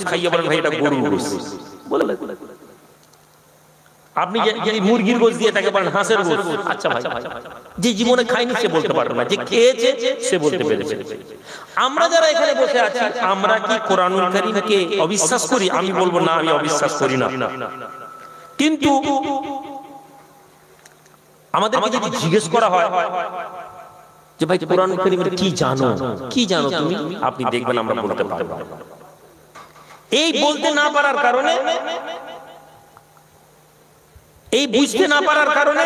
খাইয়ে বলেন ভাই এটা গরুর গোশত বলে, আপনি যদি মুরগির গোশত দিয়ে তাকে বলেন হাঁসের গোশত, আচ্ছা ভাই, যে জীবনে খায়নি সে বলতে পারবে না, যে খেয়েছে সে বলতে পেরেছে। আমরা যারা এখানে বসে আছি, আমরা কি কোরআনুল কারীমকে অবিশ্বাস করি? আমি বলবো না, আমি অবিশ্বাস করি না। কিন্তু আমাদেরকে যদি জিজ্ঞেস করা হয় যে ভাই কোরআনুল কারীমের কি জানো, কি জানো তুমি, আপনি দেখবেন আমরা বলতে পারবো। এই বলতে না পারার কারণে, এই বুঝতে না পারার কারণে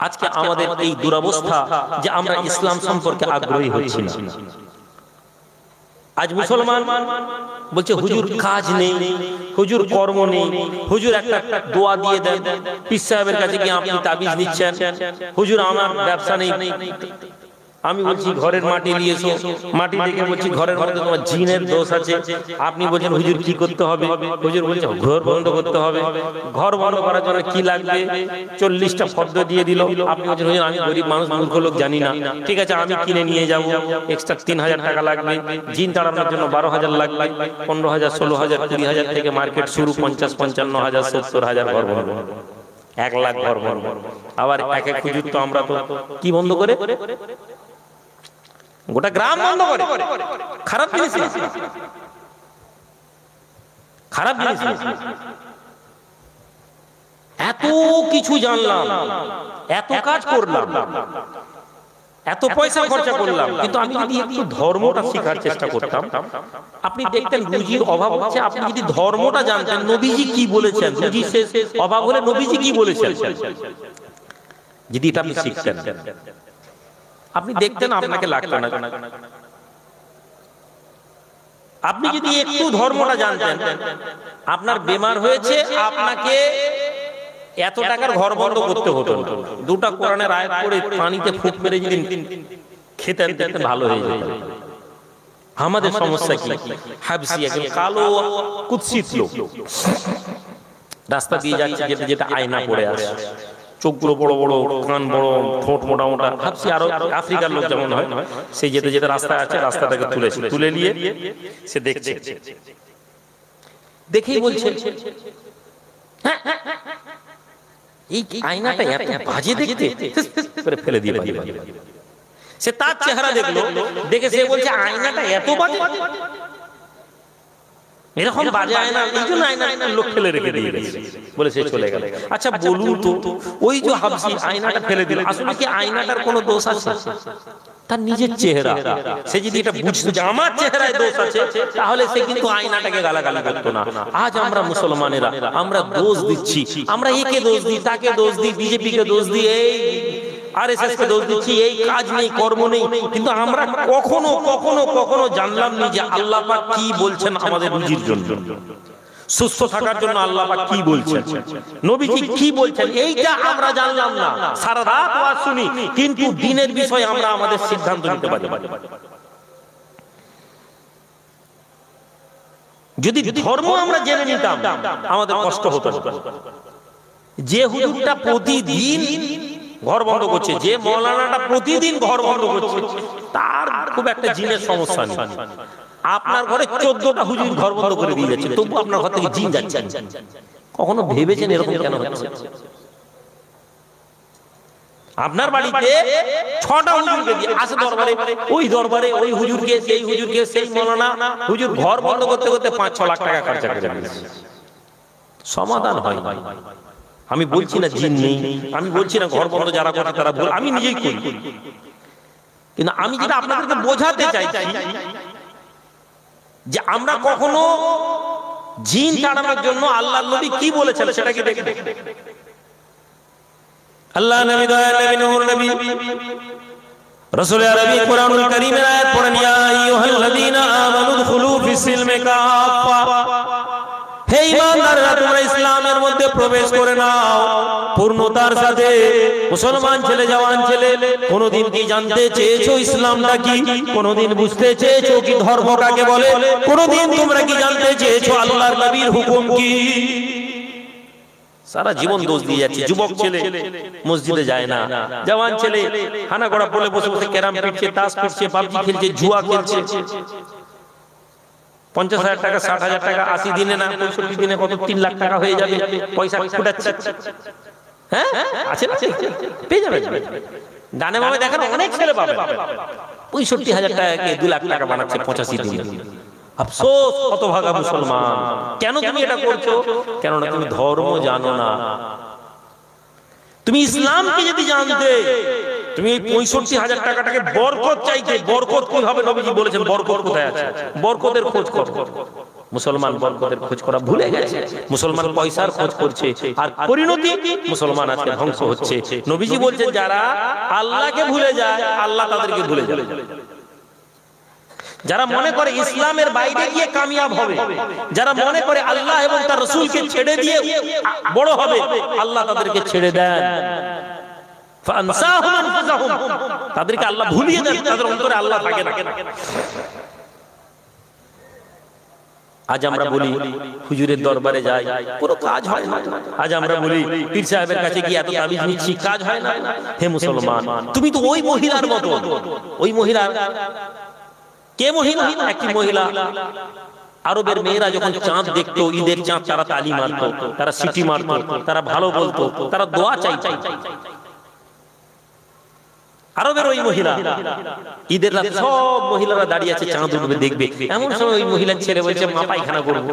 আজকে আমাদের এই দুরবস্থা যে আমরা ইসলাম সম্পর্কে আগ্রহী হচ্ছি না। আজ মুসলমান বলছে হুজুর কাজ নেই, হুজুর কর্ম নেই, হুজুর একটা দোয়া দিয়ে দেন, পীর সাহেবের কাছে গিয়ে আপনি তাবিজ নিচ্ছেন, হুজুর আমার ব্যবসা নেই। আমি বলছি ঘরের মাটি নিয়ে এসো, মাটি দেখে বলছি ঘরের মধ্যে তোমার জিনের দোষ আছে। আপনি বলছেন হুজুর কি করতে হবে? হুজুর বলছে ঘর বন্ধ করতে হবে। ঘর বন্ধ করার জন্য কি লাগবে? 40টা ফর্দ দিয়ে দিল। আপনি বলছেন হুজুর আমি গরিব মানুষ, মূর্খ লোক, জানি না। ঠিক আছে আমি কিনে নিয়ে যাব, এক্সট্রা 3000 টাকা লাগবে। জিন তাড়ানোর জন্য 12,000 লাগবে, 15,000, 16,000, 20,000 থেকে মার্কেট শুরু, 50, 55,000, 70,000 ঘর বন্ধ, 1 লাখ ঘর বন্ধ। আবার এক এক হুজুর তো আমরা তো কি বন্ধ করে, গোটা গ্রাম বন্ধ করে। খারাপ জিনিস, খারাপ জিনিস। এত কিছু জানলাম, এত কাজ করলাম, এত পয়সা খরচা করলাম, কিন্তু আমি যদি একটু ধর্মটা শেখার চেষ্টা করতাম, আপনি দেখতেন রুজির অভাব হচ্ছে, আপনি যদি ধর্মটা জানতেন, নবীজি কি বলেছেন, রুজি শেষ অভাব হলে নবীজি কি বলেছেন, যদি এটা আপনি শিখতেন, আপনি দেখতেন আপনাকে লাগতো না। আপনি যদি একটু ধর্মটা জানতেন, আপনার বেমার হয়েছে, আপনাকে এত টাকার ঘর বন্ধ করতে হতো, 2টা কোরআনের আয়াত পড়ে পানিতে ফুট মেরে যদি খেতেন, দেখতেন ভালো হয়ে যেত। আমাদের সমস্যা কি, হাবসি একজন কালো কুৎসিত লোক রাস্তা দিয়ে যাচ্ছে, যেটা যেটা আয়না পড়ে আছে, চোখগুলো বড় বড়, কান বড়, ঠোঁট মোটা মোটা, ভাবছি আরো আফ্রিকার লোক যেমন হয়, সেই যেতে যেতে রাস্তা আছে, রাস্তাটাকে তুলে নিয়ে সে দেখছে, দেখেই বলছে এই আয়নাটা এত বাজে দেখতে, ফেলে দিয়ে বাজে। সে তার চেহারা দেখলো, দেখে সে বলছে আয়নাটা এত বাজে, এরকম বাজে আয়না, এই জন্য আয়না লোক ফেলে রেখে দিয়ে বলে সে চলে গেল। আচ্ছা বলুন তো, ওই যে হাবসি আয়নাটা ফেলে দিল, আসলে কি আয়নাটার কোনো দোষ আছে? তার নিজের চেহারা। সে যদি এটা বুঝতো যে আমার চেহারায় দোষ আছে, তাহলে সে কিন্তু আয়নাটাকে গালাগালি করতো না। আজ আমরা মুসলমানেরা আমরা দোষ দিচ্ছি, আমরা একে দোষ দিই, তাকে দোষ দিই, বিজেপিকে দোষ দিই, এই আরএসএস কে দোষ দিচ্ছি, এই কাজ নেই, কর্ম নেই, কিন্তু আমরা কখনো কখনো কখনো জানলাম না যে আল্লাহ পাক কি বলছেন আমাদের রুজির জন্য, সুস্থ থাকার জন্য আল্লাহ পাক কি বলছেন, নবীজি কি বলছেন, এইটা আমরা জানলাম না। সারা রাত ওয়াজ শুনি, কিন্তু দিনের বিষয়ে আমরা আমাদের সিদ্ধান্ত নিতে পারি। যদি ধর্ম আমরা জেনে নিতাম, আমাদের কষ্ট হতো না। যে হুজুরটা প্রতিদিন ঘর বন্ধ করছে, যে মৌলানাটা প্রতিদিন ঘর বন্ধ করছে, তার খুব একটা জিনের সমস্যা নেই। আপনার ঘরে 14টা হুজুর ঘর বন্ধ করে দিয়ে যাচ্ছে, তবু আপনার ঘর থেকে জিন যাচ্ছে। কখনো ভেবেছেন এরকম কেন হচ্ছে? আপনার বাড়িতে 6টা হুজুরকে দিয়ে আসে দরবারে, ওই দরবারে ওই হুজুরকে, সেই হুজুরকে, সেই মৌলানা হুজুর ঘর বন্ধ করতে করতে 5-6 লাখ টাকা খরচা করে দিয়েছে, সমাধান হয়। আমি বলছি না জিন নেই, আমি বলছি না ঘর বন্ধ যারা করে তারা ভুল, আমি নিজেই করি, কিন্তু আমি যেটা আপনাদেরকে বোঝাতে চাইছি যে আমরা কখনো জিন তাড়ানোর জন্য আল্লাহর নবী কি বলেছেন সেটা কি দেখব। আল্লাহ নবী, দয়ার নবী, নূর নবী, রাসূল আরবি কোরআনুল কারীমের আয়াত পড়েন, ইয়া আইয়ুহাল্লাযীনা আমানু দুখুলু ফিস-সিলমি কাফা, হে ঈমানদাররা তোমরা ইসলামের মধ্যে প্রবেশ করে নাও পূর্ণতার সাথে। মুসলমান ছেলে, জওয়ান ছেলে, কোনদিন কি জানতে চেয়েছো ইসলামটা কি? কোনদিন বুঝতে চেয়েছো কি ধর্ম কাকে বলে? কোনদিন তোমরা কি জানতে চেয়েছো আল্লাহর নবীর হুকুম কি? সারা জীবন দোষ দিয়ে যাচ্ছে। যুবক ছেলে মসজিদে যায় না, জওয়ান ছেলে হানা গড়া বলে বসে বসে ক্যারাম খেলছে, তাস খেলছে, পাবজি খেলছে, জুয়া খেলছে। 50,000 টাকা, 60,000 টাকা, 80 দিনে না 65 দিনে কত 3 লাখ টাকা হয়ে যাবে, পয়সা ফুটাচ্ছে। হ্যাঁ আছে না, পেয়ে যাবে। ডানে বামে দেখেন অনেক ছেলে পাবে 65,000 টাকাকে 2 লাখ টাকা বানাচ্ছে 85 দিনে। আফসোস হতভাগা মুসলমান, কেন তুমি এটা করছো? কেননা তুমি ধর্ম জানো না। তুমি ইসলামকে যদি জানতে, তুমি এই 65,000 টাকাটাকে বরকত চাইতে, বরকত কিভাবে নবীজি বলেছেন, বরকত কোথায় আছে, বরকতের খোঁজ কর। মুসলমান বরকতের খোঁজ করা ভুলে গেছে, মুসলমান পয়সার খোঁজ করছে, আর পরিণতি মুসলমান আজকে ধ্বংস হচ্ছে। নবীজি বলছেন যারা আল্লাহকে ভুলে যায়, আল্লাহ তাদেরকে ভুলে যাবে। যারা মনে করে ইসলামের বাইরে গিয়ে কামিয়াব হবে, যারা মনে করে আল্লাহ এবং তার রাসূলকে ছেড়ে দিয়ে বড় হবে, আল্লাহ তাদেরকে ছেড়ে দেন, ফানসাহুম আনফুসাহুম, তাদেরকে আল্লাহ ভুলিয়ে দেন, তাদের অন্তরে আল্লাহ থাকে না। আজ আমরা বলি হুজুরের দরবারে যাই, পুরো কাজ হয় না। আজ আমরা বলি পীর সাহেবের কাছে গিয়ে এত তাবিজ নিচ্ছি, কাজ হয় না। হে মুসলমান, তুমি তো ওই মহিলার মতো, ওই মহিলা কে মহিলা? একটি মহিলা, আরবের মেয়েরা যখন চাঁদ দেখতো, ঈদের চাঁদ, তারা তালি মারতো, তারা সিটি মারতো, তারা ভালো বলতো, তারা দোয়া চাইতো। আরবের ওই মহিলা, ঈদের রাতে সব মহিলারা দাঁড়িয়ে আছে, চাঁদ উঠবে দেখবে। এমন সময় ওই মহিলার ছেলে বলছে মা পায়খানা করবো।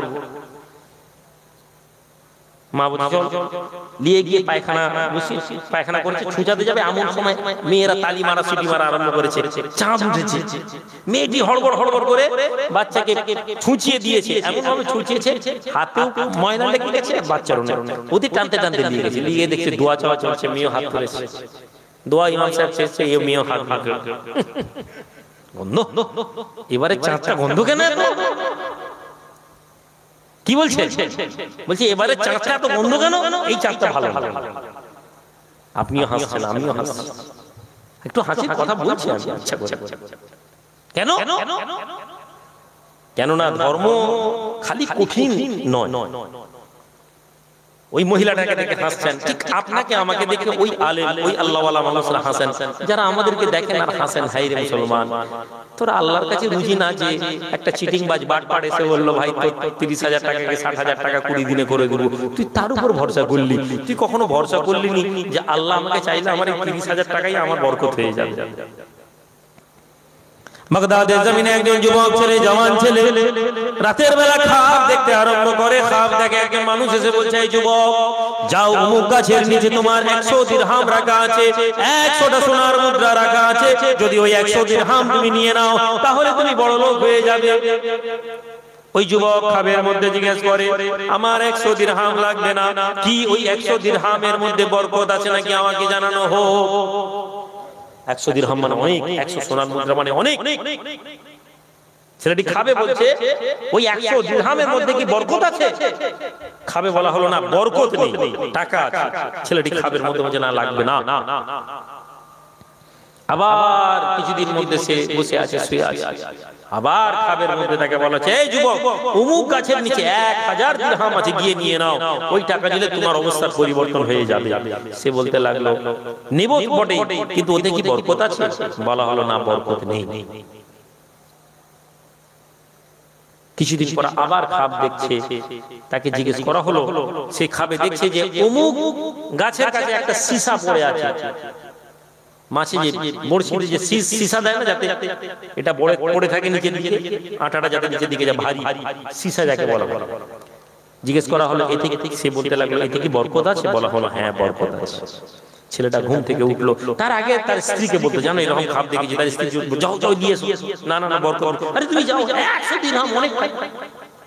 মা বলছে নিয়ে গিয়ে পায়খানা করেছে, ছুঁচাতে যাবে, এমন সময় মেয়েরা তালি মারা সিটি মারা আরম্ভ করেছে, চাঁদ উঠেছে। মেয়েটি হড়বড় হড়বড় করে বাচ্চাকে ছুঁচিয়ে দিয়েছে, এমন ভাবে ছুঁচিয়েছে হাতেও ময়লা লেগে গেছে, বাচ্চার ওদের টানতে টানতে নিয়ে গেছে। নিয়ে দেখছে দোয়া চাওয়া চলছে, মেয়েও হাত ধরেছে, দোয়া ইমাম সাহেব শেষে, এ মেয়েও হাত ধরে। গন্ধ, এবারে চাঁদটা গন্ধ কেন? কি বলছে? বলছে এবারে চাঁদটা তো গন্ধ কেন? এই চাঁদটা ভালো। আপনিও হাসছেন, আমিও হাসছি, একটু হাসির কথা বলছি আমি ইচ্ছা করে। কেন? কেননা ধর্ম খালি কঠিন নয়। ওই মহিলাটাকে দেখে হাসছেন, ঠিক আপনাকে আমাকে দেখে ওই আলেম, ওই আল্লাহওয়ালা মানুষরা হাসেন। যারা আমাদেরকে দেখেন আর হাসেন, হাই রে মুসলমান, তোরা আল্লাহর কাছে বুঝি না যে একটা চিটিংবাজ বাটপার এসে বললো ভাই তোর 30,000 টাকাকে 60,000 টাকা 20 দিনে করে দেবো, তুই তার উপর ভরসা করলি? তুই কখনো ভরসা করলি নি যে আল্লাহ আমাকে চাইলে আমার এই 30,000 টাকাই আমার বরকত হয়ে যাবে? বাগদাদের জমিনে একজন যুবক ছেলে, জওয়ান ছেলে, রাতের বেলা খাব দেখতে আরম্ভ করে। খাব দেখে একজন মানুষ এসে বলছে, এই যুবক যাও, অমুক গাছের নিচে তোমার 100 দিরহাম রাখা আছে, 100টা সোনার মুদ্রা রাখা আছে, যদি ওই 100 দিরহাম তুমি নিয়ে নাও তাহলে তুমি বড় লোক হয়ে যাবে। ওই যুবক খাবের মধ্যে জিজ্ঞেস করে, আমার 100 দিরহাম লাগবে না, কি ওই 100 দিরহামের মধ্যে বরকত আছে নাকি আমাকে জানানো হোক। 100 দিরহাম মানে অনেক, 100 সোনার মুদ্রা মানে অনেক। ছেলেটি খাবে বলছে, ওই 100 দিরহামের মধ্যে কি বরকত আছে? খাবে বলা হলো না, বরকত নেই, টাকা আছে। ছেলেটি খাবের মধ্যে বলছে না, লাগবে না। আবার কিছুদিন মধ্যে সে বসে আছে, শুয়ে আছে, আবার খাবের মধ্যে তাকে বলা হচ্ছে, এই যুবক অমুক গাছের নিচে 1000 দিরহাম আছে, গিয়ে নিয়ে নাও, ওই টাকা দিলে তোমার অবস্থার পরিবর্তন হয়ে যাবে। সে বলতে লাগলো, নেব বটে, কিন্তু ওতে কি বরকত আছে? বলা হলো না, বরকত নেই। কিছুদিন পর আবার খাব দেখছে, তাকে জিজ্ঞেস করা হলো, সে খাবে দেখছে যে অমুক গাছের কাছে একটা সীসা পড়ে আছে। মাছি যে বড়শিতে যে সীসা দেয় না, যাতে এটা পড়ে থাকে নিচের দিকে, আটাটা যাতে নিচের দিকে যা ভারী, সীসা যাকে বলা হয়। জিজ্ঞেস করা হলো এতে কি? সে বলতে লাগলো, এতে কি বরকত আছে? বলা হলো হ্যাঁ, বরকত আছে। ছেলেটা ঘুম থেকে উঠলো, তার আগে তার স্ত্রীকে বলতো, জানো এরকম খাব দেখেছি, তার স্ত্রী যাও যাও দিয়ে এসো। না না না, বরকত। আরে তুমি যাও, 100 দিরহাম অনেক।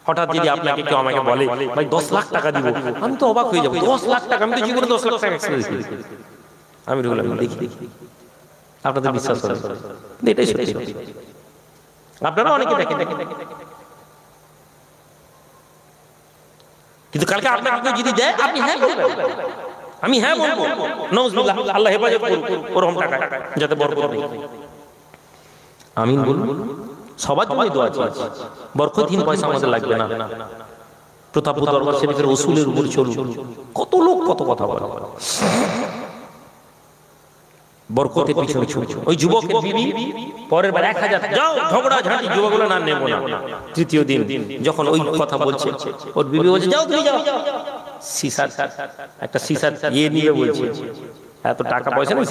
হঠাৎ যদি আপনাকে কেউ আমাকে বলে ভাই 10 লাখ টাকা দিব, আমি তো অবাক হয়ে যাবো। 10 লাখ টাকা? আমি তো জীবনে 10 লাখ টাকা আমি বললাম দেখি, আপনাদের বিশ্বাস হবে, এটাই সত্যি। আপনারা অনেকে দেখেন, কিন্তু কালকে আপনাকে যদি দেয় আপনি হ্যাঁ বলবেন, আমি হ্যাঁ বলবো, নাউজুবিল্লাহ, আল্লাহ হেফাজত করুন ওরকম টাকা যাতে বরকত নেই। আমিন বলুন। সবার জন্য দোয়া চাই, বরকতহীন পয়সা আমাদের লাগবে না। প্রতাপপুর দরবার শরীফের উসুলের উপর চলুন, কত লোক কত কথা বলে। বরকতের পিছনে ছুটছে। ওই যুবকের বিবি পরের বার 1000 যাও ঝগড়া ঝাঁটি যুবকগুলো না নেব না। তৃতীয় দিন যখন ওই কথা বলছে, ওর বিবি বলছে যাও তুমি যাও, সিসার একটা সিসার ইয়ে নিয়ে বলছে, এত টাকা পয়সা নেই,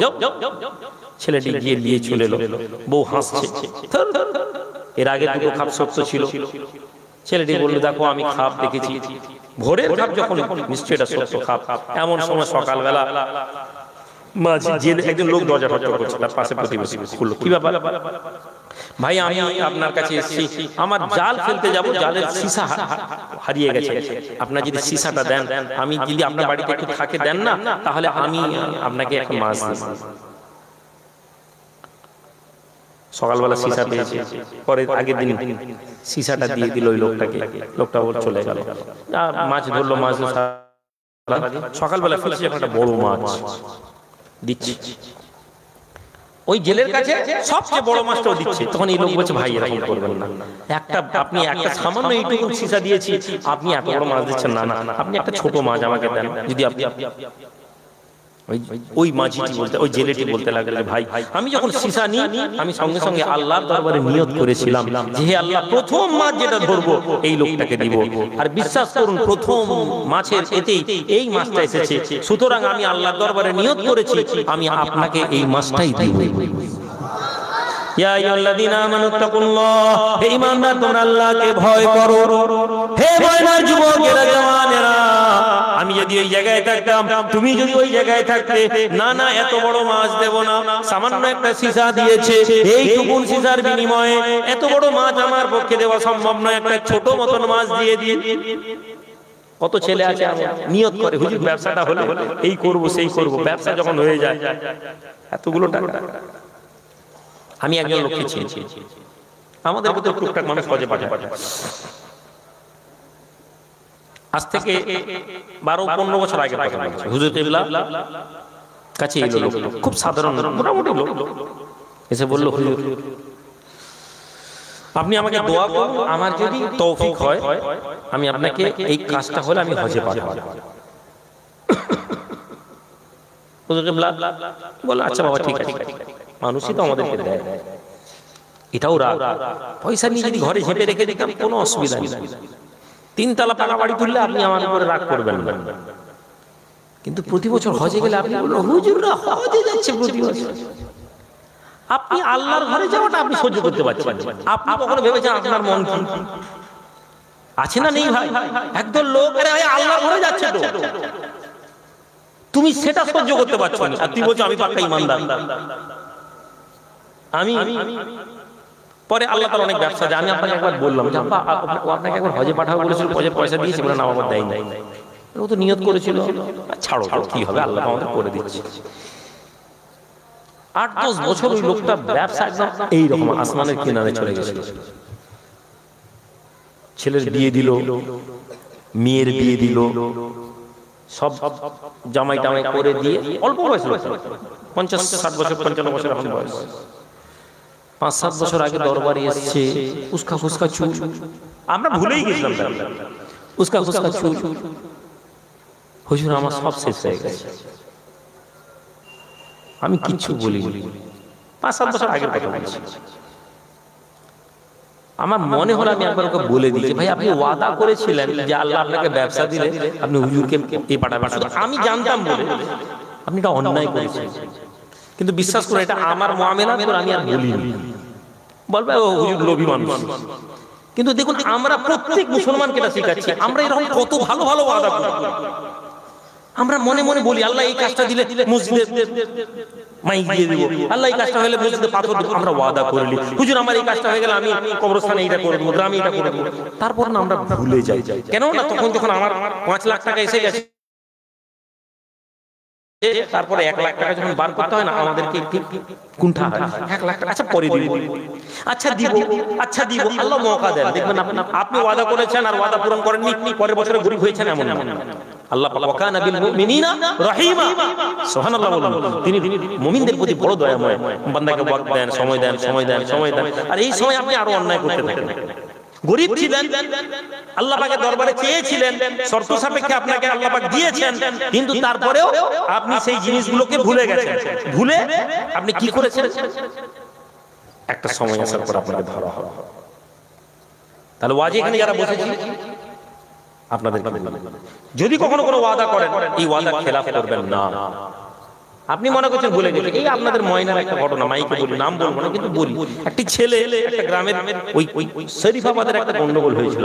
যাও ছেলেটি গিয়ে নিয়ে চলে এলো। বউ হাসছে, এর আগে দুটো খাপ সত্য ছিল। ছেলেটি বললো দেখো আমি খাপ দেখেছি, ভোরের খাপ যখন নিশ্চয়ই এটা সত্য খাপ। এমন সময় সকালবেলা মাঝি জেলে একজন লোক দরজা ঠক করছে, তার পাশে প্রতিবেশী খুললো, কি ব্যাপার ভাই? আমি আপনার কাছে এসেছি, আমার জাল ফেলতে যাব, জালের সীসা হারিয়ে গেছে, আপনার যদি সীসাটা দেন, আমি যদি আপনার বাড়িতে একটু থাকে দেন না, তাহলে আমি আপনাকে একটা মাছ দিই। সকালবেলা সীসা পেয়েছে, পরে আগের দিন সীসাটা দিয়ে দিল ওই লোকটাকে, লোকটা ওর চলে গেল, মাছ ধরলো, মাছ সকালবেলা ফেলছে একটা বড় মাছ দিচ্ছে, ওই জেলের কাছে সবচেয়ে বড় মাছটাও দিচ্ছে। তখন এই লোক বলছে ভাই এরকম করবেন না, একটা আপনি একটা সামান্য এইটুকু সীসা দিয়েছি, আপনি এত বড় মাছ দিচ্ছেন, না না আপনি একটা ছোট মাছ আমাকে দেন যদি আপনি। ওই মাঝিটি বলতে, ওই জেলেটি বলতে লাগলো ভাই আমি যখন সীসা নিই আমি সঙ্গে সঙ্গে আল্লাহর দরবারে নিয়ত করেছিলাম যে হে আল্লাহ প্রথম মাছ যেটা ধরবো এই লোকটাকে দিব, আর বিশ্বাস করুন প্রথম মাছের এতেই এই মাছটা এসেছে, সুতরাং আমি আল্লাহর দরবারে নিয়ত করেছি আমি আপনাকে এই মাছটাই দিব। ইয়া আইয়ুহাল্লাযীনা আমানুত্তাকুল্লাহ, হে ঈমানদার তোমরা আল্লাহকে ভয় করো। হে ময়নার যুবকেরা জওয়ানেরা, আমি যদি ওই জায়গায় থাকতাম, তুমি যদি ওই জায়গায় থাকতে, না না এত বড় মাছ দেব না, সামান্য একটা সীসা দিয়েছে, এইটুকু সীসার বিনিময়ে এত বড় মাছ আমার পক্ষে দেওয়া সম্ভব নয়, একটা ছোট মতন মাছ দিয়ে দিয়ে। কত ছেলে আছে নিয়ত করে হুজুর ব্যবসাটা হলে এই করব সেই করব, ব্যবসা যখন হয়ে যায় এতগুলো টাকা। আমি একজন লোককে চিনি, আমাদের মধ্যে টুকটাক মানুষ হজে পাঠায়, আজ থেকে 12-15 বছর আগে কথা বলছি, হুজুর কিবলা কাছে এলো লোক, খুব সাধারণ মোটামুটি লোক, এসে বলল হুজুর আপনি আমাকে দোয়া করুন, আমার যদি তৌফিক হয় আমি আপনাকে এই কাজটা হলে আমি হজে পাঠাবো। হুজুর কিবলা বলল আচ্ছা বাবা ঠিক আছে, মানুষই তো আমাদেরকে দেয়, এটাও রাগ, পয়সা নিয়ে যদি ঘরে ঝেঁপে রেখে দিতাম কোনো অসুবিধা নেই, 3 তলা পাকা বাড়ি তুললে আপনি আমার উপরে রাগ করবেন না, কিন্তু প্রতি বছর হজে গেলে আপনি বললেন হুজুররা হজে যাচ্ছে প্রতি বছর, আপনি আল্লাহর ঘরে যাওয়াটা আপনি সহ্য করতে পারছেন, আপনি কখনো ভেবেছেন আপনার মন কি আছে না নেই? ভাই একদল লোক আরে ভাই আল্লাহর ঘরে যাচ্ছে তো, তুমি সেটা সহ্য করতে পারছো না, আর তুই বলছো আমি পাক্কা ঈমানদার। আমি পরে আল্লাহ তাআলা অনেক ব্যবসা, আমি আপনাকে একবার বললাম যে আব্বা আপনাকে একবার হজে পাঠাবো বলেছিল, পয়সা দিয়েছি বলে না আমার দেয় নাই, ও তো নিয়ত করেছিল, ছাড়ো কি হবে আল্লাহ আমাদের করে দিচ্ছে। 8-10 বছর ওই লোকটা ব্যবসা একদম এইরকম আসমানের কিনারে চলে গেছিল। ছেলের বিয়ে দিল, মেয়ের বিয়ে দিল, সব জামাই টামাই করে দিয়ে অল্প বয়স, 50-60 বছর 55 বছর এখন বয়স, 5-7 বছর আগে দরবারে এসছে, উস্কা ফুসকা চুল, আমরা ভুলেই গেছিলাম উস্কা ফুসকা চুল, হুজুর আমার সব শেষ হয়ে গেছে, আমি কিচ্ছু বলিনি, 5-7 বছর আগের কথা বলছি। আমার মনে হলো আমি একবার ওকে বলে দিয়েছি ভাই আপনি ওয়াদা করেছিলেন যে আল্লাহ আপনাকে ব্যবসা দিলে আপনি হুজুরকে এই পাঠাবেন, আমি জানতাম বলে আপনি এটা অন্যায় করেছেন, কিন্তু বিশ্বাস করে এটা আমার মুআমেলা করে আমি আর বলিনি, বলবে ও হুজুর লোভী মানুষ। কিন্তু দেখুন আমরা প্রত্যেক মুসলমানকে এটা শেখাচ্ছি, আমরা এরকম কত ভালো ভালো ওয়াদা করি, আমরা মনে মনে বলি আল্লাহ এই কাজটা দিলে মসজিদে মাইক দিয়ে দেব, আল্লাহ এই কাজটা হলে মসজিদে পাথর দেব, আমরা ওয়াদা করলি হুজুর আমার এই কাজটা হয়ে গেলে আমি কবরস্থানে এইটা করে দেবো, গ্রামে এটা করে দেবো, তারপর না আমরা ভুলে যাই। কেন না তখন যখন আমার 5 লাখ টাকা এসে গেছে, তারপরে 1 লাখ টাকা যখন বার করতে হয় না আমাদেরকে কুণ্ঠা হয়, 1 লাখ টাকা আচ্ছা পরে দিব, আচ্ছা দিব, আল্লাহ মওকা দেন, দেখবেন আপনি ওয়াদা করেছেন আর ওয়াদা পূরণ করেননি, পরের বছরে গরিব হয়েছেন, এমন আল্লাহ ওয়াকানা বিল মুমিনিনা রহিমা, সুবহানাল্লাহ বলুন, তিনি মুমিনদের প্রতি বড় দয়াময়, বান্দাকে ওয়াক্ত দেন, সময় দেন, আর এই সময় আপনি আরো অন্যায় করতে থাকেন। গরিব ছিলেন, আল্লাহ পাকের দরবারে চেয়েছিলেন, শর্ত সাপেক্ষে আপনাকে আল্লাহ পাক দিয়েছেন, কিন্তু তারপরেও আপনি সেই জিনিসগুলোকে ভুলে গেছেন। ভুলে আপনি কি করেছেন? একটা সময় আসার পর আপনাকে ধরা হবে। তাহলে ওয়াজি এখানে যারা বসেছি আপনাদের যদি কখনো কোনো ওয়াদা করেন, এই ওয়াদা খেলাফ করবেন না। আপনি মনে করছেন ভুলে গেছেন, এই আপনাদের ময়নার একটা ঘটনা, মাইকে বলি, নাম বলবো না কিন্তু বলি, একটি ছেলে একটা গ্রামের ওই শরীফাবাদের একটা গন্ডগোল হয়েছিল,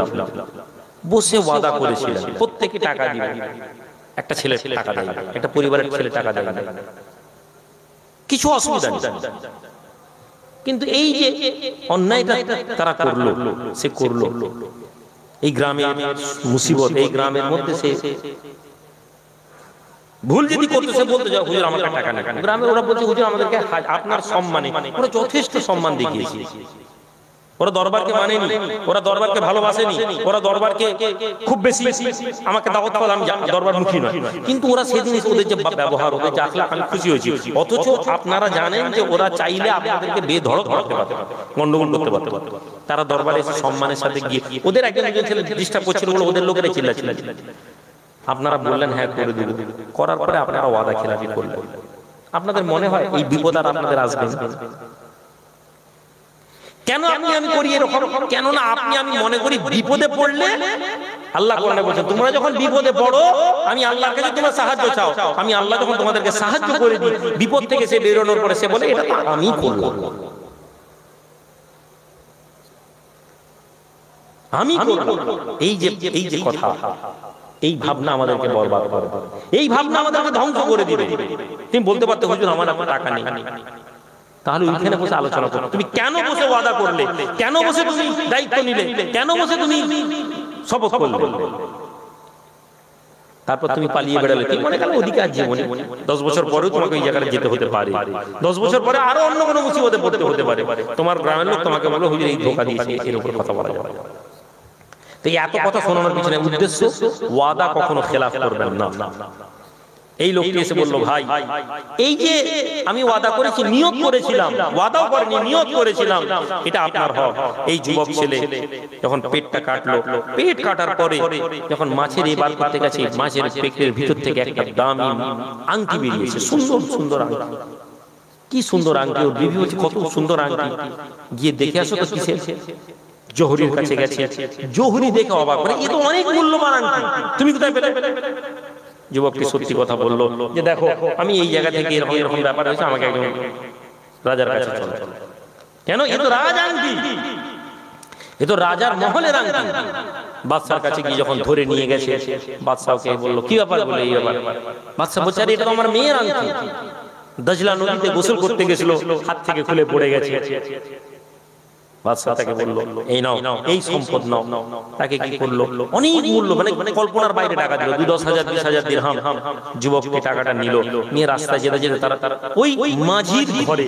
বসে ওয়াদা করেছিলেন প্রত্যেকে টাকা দিবে, একটা ছেলে টাকা দেয়, একটা পরিবারের ছেলে টাকা দেয়, কিছু অসুবিধা নেই, কিন্তু এই যে অন্যায়টা তারা করলো, সে করলো এই গ্রামের মুসিবত, এই গ্রামের মধ্যে সে ভুল যদি করতে, সে বলতে যাও হুজুর আমার টাকা না, গ্রামে ওরা বলছে হুজুর আমাদেরকে আপনার সম্মানে, ওরা যথেষ্ট সম্মান দেখিয়েছে, ওরা দরবারকে মানেনি, ওরা দরবারকে ভালোবাসেনি, ওরা দরবারকে খুব বেশি আমাকে দাওয়াত করল, আমি দরবার মুখী নয়, কিন্তু ওরা সেদিন ওদের যে ব্যবহার, ওদের যে আখলাক, আমি খুশি হয়েছি। অথচ আপনারা জানেন যে ওরা চাইলে আপনাদেরকে বেধড়ক মারতে পারত, গন্ডগোল করতে পারত। তারা দরবারে এসে সম্মানের সাথে গিয়ে, ওদের একজন ছেলে ডিস্টার্ব করছিল বলে ওদের লোকেরা চিল্লাচ্ছিল, আপনারা বললেন হ্যাঁ করে দিব, করার পরে আপনারা ওয়াদা খেলাফি করলেন। আপনাদের মনে হয় এই বিপদ আর আপনাদের আসবে? কেন আমি করি এরকম? কেন না আমি মনে করি বিপদে পড়লে আল্লাহ কোরআনে বলেছেন তোমরা যখন বিপদে পড়ো, আমি আল্লাহর কাছে তোমরা সাহায্য চাও, আমি আল্লাহ যখন তোমাদেরকে সাহায্য করে দিই, বিপদ থেকে সে বেরোনোর পরে সে বলে এটা আমি করলাম, আমি করলাম। এই যে কথা, এই ভাবনা আমাদেরকে বরবাদ করে, এই ভাবনা আমাদেরকে ধ্বংস করে দিবে। তুমি বলতে পারতে হুজুর আমার আপনার টাকা নেই, তাহলে ওইখানে বসে আলোচনা করো, তুমি কেন বসে ওয়াদা করলে, কেন বসে তুমি দায়িত্ব নিলে, কেন বসে তুমি শপথ করলে, তারপর তুমি পালিয়ে বেড়ালে, কি মনে করলে অধিকার জীবনে 10 বছর পরেও তোমাকে ওই জায়গায় যেতে হতে পারে, 10 বছর পরে আরো অন্য কোনো মুসিবতে পড়তে হতে পারে, তোমার গ্রামের লোক তোমাকে বলবে হুজুর এই ধোঁকা দিয়েছে, এর উপর কথা বলা যাবে। তো এত কথা শোনানোর পিছনে উদ্দেশ্য, ওয়াদা কখনো খেলাফ করবেন না। এই লোকটি এসে বলল ভাই এই যে আমি ওয়াদা করেছি, নিয়ত করেছিলাম, ওয়াদাও করিনি, নিয়ত করেছিলাম, এটা আপনার হক। এই যুবক ছেলে যখন পেটটা কাটলো, পেট কাটার পরে যখন মাছের এই বার করতে গেছে, মাছের পেটের ভিতর থেকে একটা দামি আংটি বেরিয়েছে, সুন্দর সুন্দর আংটি, কি সুন্দর আংটি, ওর বিবি বলছে কত সুন্দর আংটি, গিয়ে দেখে আসো তো কিসের। জোহরির কাছে গেছে, জোহরি দেখে অবাক, মানে এ তো অনেক মূল্যবান আংটি, তুমি কোথায় পেলে? যুবকটি সত্যি কথা বললো যে দেখো আমি এই জায়গা থেকে এরকম এরকম ব্যাপার হয়েছে, আমাকে একজন রাজার কাছে চলো। কেন? এ তো রাজ আংটি, এ তো রাজার মহলের আংটি। বাদশার কাছে গিয়ে যখন ধরে নিয়ে গেছে, বাদশাকে বললো কি ব্যাপার, বলে এই ব্যাপার। বাদশা বলছে আরে এটা তো আমার মেয়ের আংটি, দজলা নদীতে গোসল করতে গেছিল, হাত থেকে খুলে পড়ে গেছে। বাদশা তাকে বলল এই নাও, এই সম্পদ নাও। তাকে কি করলো, অনেক মূল্য, মানে কল্পনার বাইরে টাকা দিল, 10,000 20,000 দিরহাম। যুবককে টাকাটা নিল, নিয়ে রাস্তায় যেতে যেতে তারা ওই মাঝির ঘরে,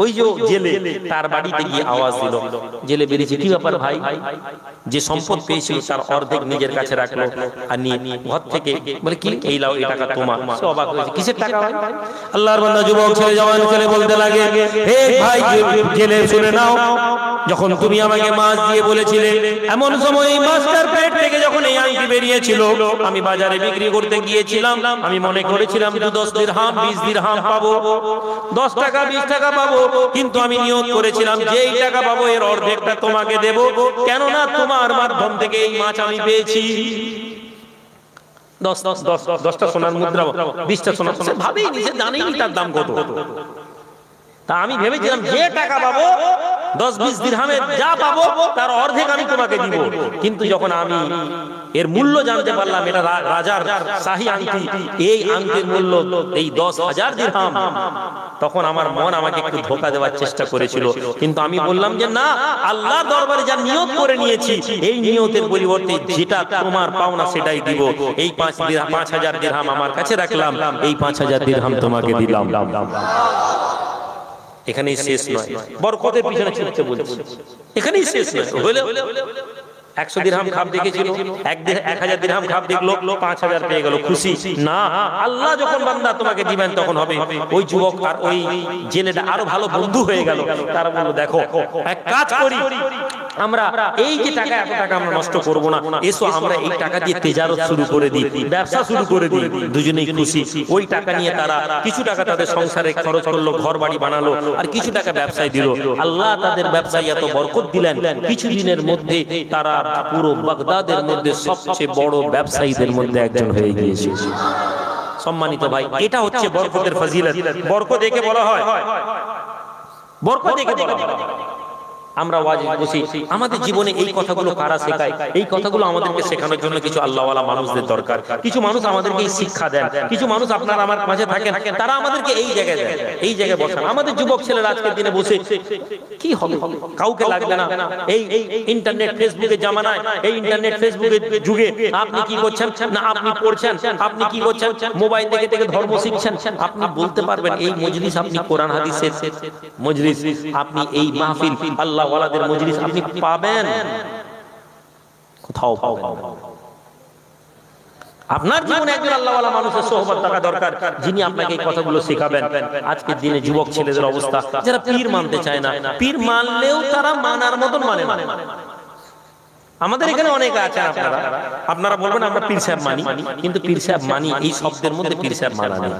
ওই যে জেলে, তার বাড়িতে গিয়ে আওয়াজ দিল। জেলে বেরিয়েছে, কি ব্যাপার ভাই? যে সম্পদ পেয়েছিল তার অর্ধেক নিজের কাছে রাখলো, আর নিয়ে ঘর থেকে বলে কি এই লাও, এই টাকা তোমার। সে অবাক হয়েছে, কিসের টাকা? আল্লাহর বান্দা যুবক ছেলে, জওয়ান ছেলে বলতে লাগে হে ভাই জেলে শুনে নাও, যখন তুমি আমাকে মাছ দিয়ে বলেছিলে, এমন সময় এই মাছটার পেট থেকে যখন এই আংটি বেরিয়েছিল, আমি বাজারে বিক্রি করতে গিয়েছিলাম, আমি মনে করেছিলাম 10 দিরহাম 20 দিরহাম পাবো, 10 টাকা 20 টাকা পাবো, কিন্তু আমি নিয়ত করেছিলাম যে এই টাকা পাবো এর অর্ধেকটা তোমাকে দেব, কেননা তোমার মাধ্যম থেকে এই মাছ আমি পেয়েছি। 10টা সোনার মুদ্রা, 20টা সোনার মুদ্রা, ভাবেই নিজে জানেই তার দাম কত। তা আমি ভেবেছিলাম যে টাকা পাবো 10-20 দিরহামের যা পাবো তার অর্ধেক আমি তোমাকে দিব, কিন্তু যখন আমি এর মূল্য জানতে পারলাম এটা রাজার শাহী আংটি, এই আংটির মূল্য এই 10,000 দিরহাম, তখন আমার মন আমাকে একটু ধোঁকা দেওয়ার চেষ্টা করেছিল, কিন্তু আমি বললাম যে না, আল্লাহর দরবারে যা নিয়ত করে নিয়েছি, এই নিয়তের পরিবর্তে যেটা তোমার পাওনা সেটাই দিব। এই 5,000 দিরহাম আমার কাছে রাখলাম, এই 5,000 দিরহাম তোমাকে দিলাম। এখানেই শেষ নয়, বরকতের পিছনে ছুটতে বলছি, এখানেই শেষ নয়। হলো 100 দিরহাম খাপ দেখেছিল, 1000 দিরহাম খাপ দেখলো, 5,000 পেয়ে গেল, খুশি না? আল্লাহ যখন বান্দা তোমাকে দিবেন তখন হবে। ওই যুবক আর ওই জেলেটা আরো ভালো বন্ধু হয়ে গেল। তারা বলল দেখো এক কাজ করি, আমরা এই যে টাকা, এত টাকা আমরা নষ্ট করব না, এসো আমরা এই টাকা দিয়ে তেজারত শুরু করে দিই, ব্যবসা শুরু করে দিই, দুজনেই খুশি। ওই টাকা নিয়ে তারা কিছু টাকা তাদের সংসারে খরচ করলো, ঘর বাড়ি বানালো, আর কিছু টাকা ব্যবসায় দিল। আল্লাহ তাদের ব্যবসায় এত বরকত দিলেন, কিছু দিনের মধ্যে তারা পুরো বাগদাদের মধ্যে সবচেয়ে বড় ব্যবসায়ীদের মধ্যে একজন হয়ে গিয়েছে। সম্মানিত ভাই, এটা হচ্ছে বরকতের ফজিলত। বরকত একে বলা হয়, বরকত একে বলা হয়। আমরা ওয়াজিব বসি, আমাদের জীবনে এই কথাগুলো কারা শেখায়? এই কথাগুলো আমাদেরকে শেখানোর জন্য কিছু আল্লাহওয়ালা মানুষদের দরকার। কিছু মানুষ আমাদেরকে এই শিক্ষা দেন, কিছু মানুষ আপনারা আমার মাঝে থাকেন, তারা আমাদেরকে এই জায়গায় দেন, এই জায়গায় বসান। আমাদের যুবক ছেলেরা আজকের দিনে বসে কি হবে, কাউকে লাগবে না। এই ইন্টারনেট ফেসবুকের জামানায়, এই ইন্টারনেট ফেসবুকের যুগে আপনি কি করছেন না, আপনি পড়ছেন, আপনি কি করছেন, মোবাইল দেখে দেখে ধর্ম শিখছেন। আপনি বলতে পারবেন এই মজলিস আপনি কোরআন হাদিসের মজলিস, আপনি এই মাহফিল আল্লাহ ওয়ালাদের মজলিস আপনি পাবেন? কোথাও পাবেন না। আপনার জীবনে একজন আল্লাহ ওয়ালা মানুষের সোহবত থাকা দরকার, যিনি আপনাকে এই কথাগুলো শেখাবেন। আজকের দিনে যুবক ছেলেদের অবস্থা, যারা পীর মানতে চায় না, পীর মানলেও তারা মানার মতন মানে না। আমাদের এখানে অনেক আছে, আপনারা বলবেন আমরা পীর সাহেব মানি, কিন্তু পীর সাহেব মানি এই শব্দের মধ্যে পীর সাহেব মানা নেই।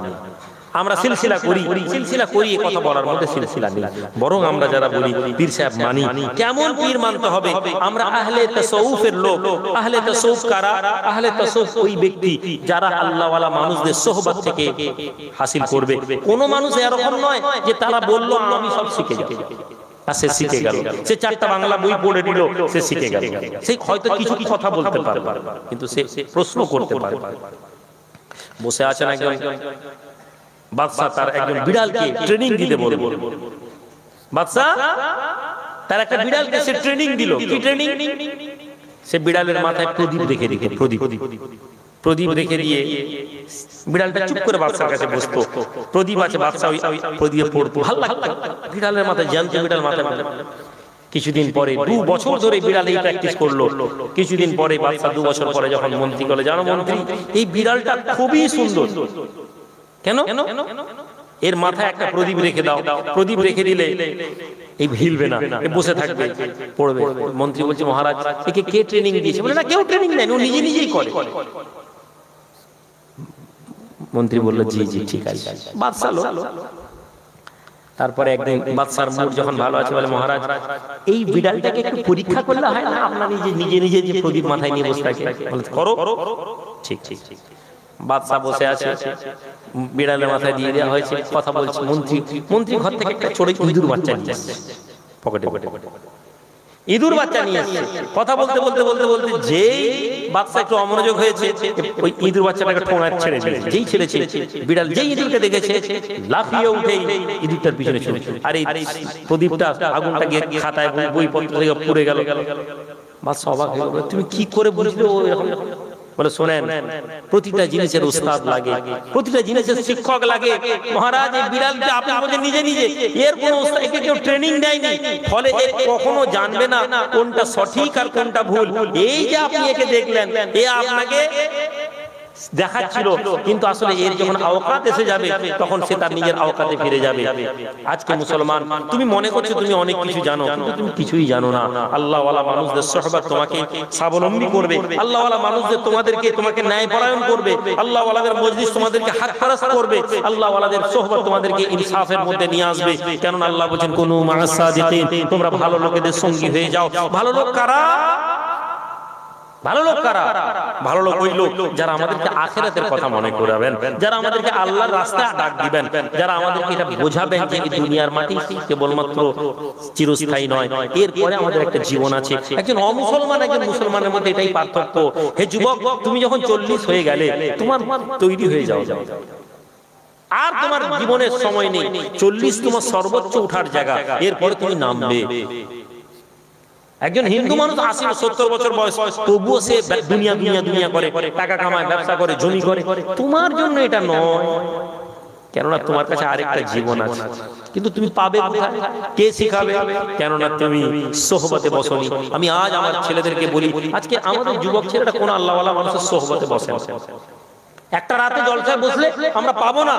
আমরা সিলসিলা করি, সিলসিলা করি, এই কথা বলার মধ্যে সিলসিলা নেই। বরং আমরা যারা বলি পীর সাহেব মানি, কেমন পীর মানতে হবে? আমরা আহলে তাসাউফের লোক। আহলে তাসাউফ কারা? আহলে তাসাউফ ওই ব্যক্তি যারা আল্লাহ ওয়ালা মানুষদের সোহবত থেকে হাসিল করবে। কোন মানুষ এরকম নয় যে তারা বলল আমি সব শিখে যাব, সে শিখে গেল, সে 4টা বাংলা বই পড়ে নিল, সে শিখে গেল। সেই হয়তো কিছু কথা বলতে পারবে, কিন্তু সে প্রশ্ন করতে পারবে। বসে আছেন একজন বাদশা, তার একজন বিড়ালকে ট্রেনিং দিতে বলল। বাদশা তার একটা বিড়ালকে সে ট্রেনিং দিল। কি ট্রেনিং? সে বিড়ালের মাথায় প্রদীপ রেখে দিল, প্রদীপ রেখে দিয়ে বিড়ালটা চুপ করে বাদশার কাছে বসতো। প্রদীপ আছে, বাদশা ওই প্রদীপে পড়তো, ভালো লাগতো। বিড়ালের মাথায় জ্যান্ত বিড়াল মাথায়। কিছুদিন পরে 2 বছর ধরে বিড়াল এই প্র্যাকটিস করলো। কিছুদিন পরে বাদশা 2 বছর পরে যখন মন্ত্রী বলে, জানো মন্ত্রী, এই বিড়ালটা খুবই সুন্দর। কেন? এর মাথায় একটা প্রদীপ রেখে দাও, প্রদীপ রেখে দিলে এই হিলবে না, বসে থাকবে, পড়বে। মন্ত্রী বলছে, মহারাজ একে কে ট্রেনিং দিয়েছে? বলে না, কেউ ট্রেনিং দেয়নি, ও নিজে নিজেই করে। মন্ত্রী বলল, জি জি ঠিক আছে। বাদশা লোক। তারপরে একদিন বাদশার মুড যখন ভালো আছে, বলে, মহারাজ এই বিড়ালটাকে একটু পরীক্ষা করলে হয় না? আপনার নিজে নিজে যে প্রদীপ মাথায় নিয়ে বসে থাকে। করো। ঠিক ঠিক ঠিক। বাদশা বসে আছে, বিড়ালের মাথায় দিয়ে দেওয়া হয়েছে, কথা বলছে। মন্ত্রী ঘর থেকে একটা ছোট ইঁদুর বাচ্চা নিয়ে এসেছে, পকেটে ইঁদুর বাচ্চা নিয়ে এসেছে। কথা বলতে বলতে বলতে বলতে যেই বাদশা একটু অমনোযোগ হয়েছে, ওই ইঁদুর বাচ্চাটাকে ঠোঙায় ছেড়ে দিয়েছে। যেই ছেড়েছে, বিড়াল যেই ইঁদুরকে দেখেছে লাফিয়ে উঠে ইঁদুরটার পিছনে চলে। আর এই প্রদীপটা, আগুনটা গিয়ে খাতায় বইপত্র থেকে পুড়ে গেল। বাদশা অবাক হয়ে গেল, তুমি কি করে বুঝলে ও এরকম? বলে, শোনেন, প্রতিটা জিনিসের উস্তাদ লাগে, প্রতিটা জিনিসের শিক্ষক লাগে। মহারাজ এই বিড়ালটা আপনি বলেন নিজে নিজে, এর কোনো একে কেউ ট্রেনিং দেয়নি, ফলে এ কখনো জানবে না কোনটা সঠিক আর কোনটা ভুল। এই যে আপনি একে দেখলেন, এ আপনাকে দেখাচ্ছিল, কিন্তু আসলে এর যখন আওকাত এসে যাবে তখন সে তার নিজের আওকাতে ফিরে যাবে। আজকে মুসলমান, তুমি মনে করছো তুমি অনেক কিছু জানো, কিন্তু তুমি কিছুই জানো না। আল্লাহ ওয়ালা মানুষদের সোহবত তোমাকে স্বাবলম্বী করবে, আল্লাহ ওয়ালা মানুষদের তোমাকে ন্যায়পরায়ণ করবে, আল্লাহ ওয়ালাদের মজলিস তোমাদেরকে হক পারস্ত করবে, আল্লাহ ওয়ালাদের সোহবত তোমাদেরকে ইনসাফের মধ্যে নিয়ে আসবে। কেননা আল্লাহ বলেন, কুনু মা'আস সাদিকিন, তোমরা ভালো লোকেদের সঙ্গী হয়ে যাও। ভালো লোক কারা? ভালো লোক কারা? ভালো লোক ওই লোক যারা আমাদেরকে আখিরাতের কথা মনে করাবেন, যারা আমাদেরকে আল্লাহর রাস্তায় ডাক দিবেন, যারা আমাদেরকে এটা বোঝাবেন যে এই দুনিয়ার মাটি কেবলমাত্র চিরস্থায়ী নয়, এরপরে আমাদের একটা জীবন আছে। একজন অমুসলমান একজন মুসলমানের মধ্যে এটাই পার্থক্য। হে যুবক, তুমি যখন 40 হয়ে গেলে তোমার তৈরি হয়ে যাও, আর তোমার জীবনের সময় নেই। 40 তোমার সর্বোচ্চ ওঠার জায়গা, এরপরে তুমি নামবে। একজন হিন্দু মানুষ 80-70 বছর বয়স, তবুও সে দুনিয়া করে, টাকা কামায়, ব্যবসা করে, জমি করে। তোমার জন্য এটা নয়, কেননা তোমার কাছে আরেকটা জীবন আছে। কিন্তু তুমি পাবে কোথায়? কে শিখাবে? কেননা তুমি সোহবতে বসনি। আমি আজ আমার ছেলেদেরকে বলি, আজকে আমাদের যুবক ছেলেরা কোন আল্লাহওয়ালা মানুষের সোহবতে বসে। একটা রাতে জলসায় বসলে আমরা পাবো না।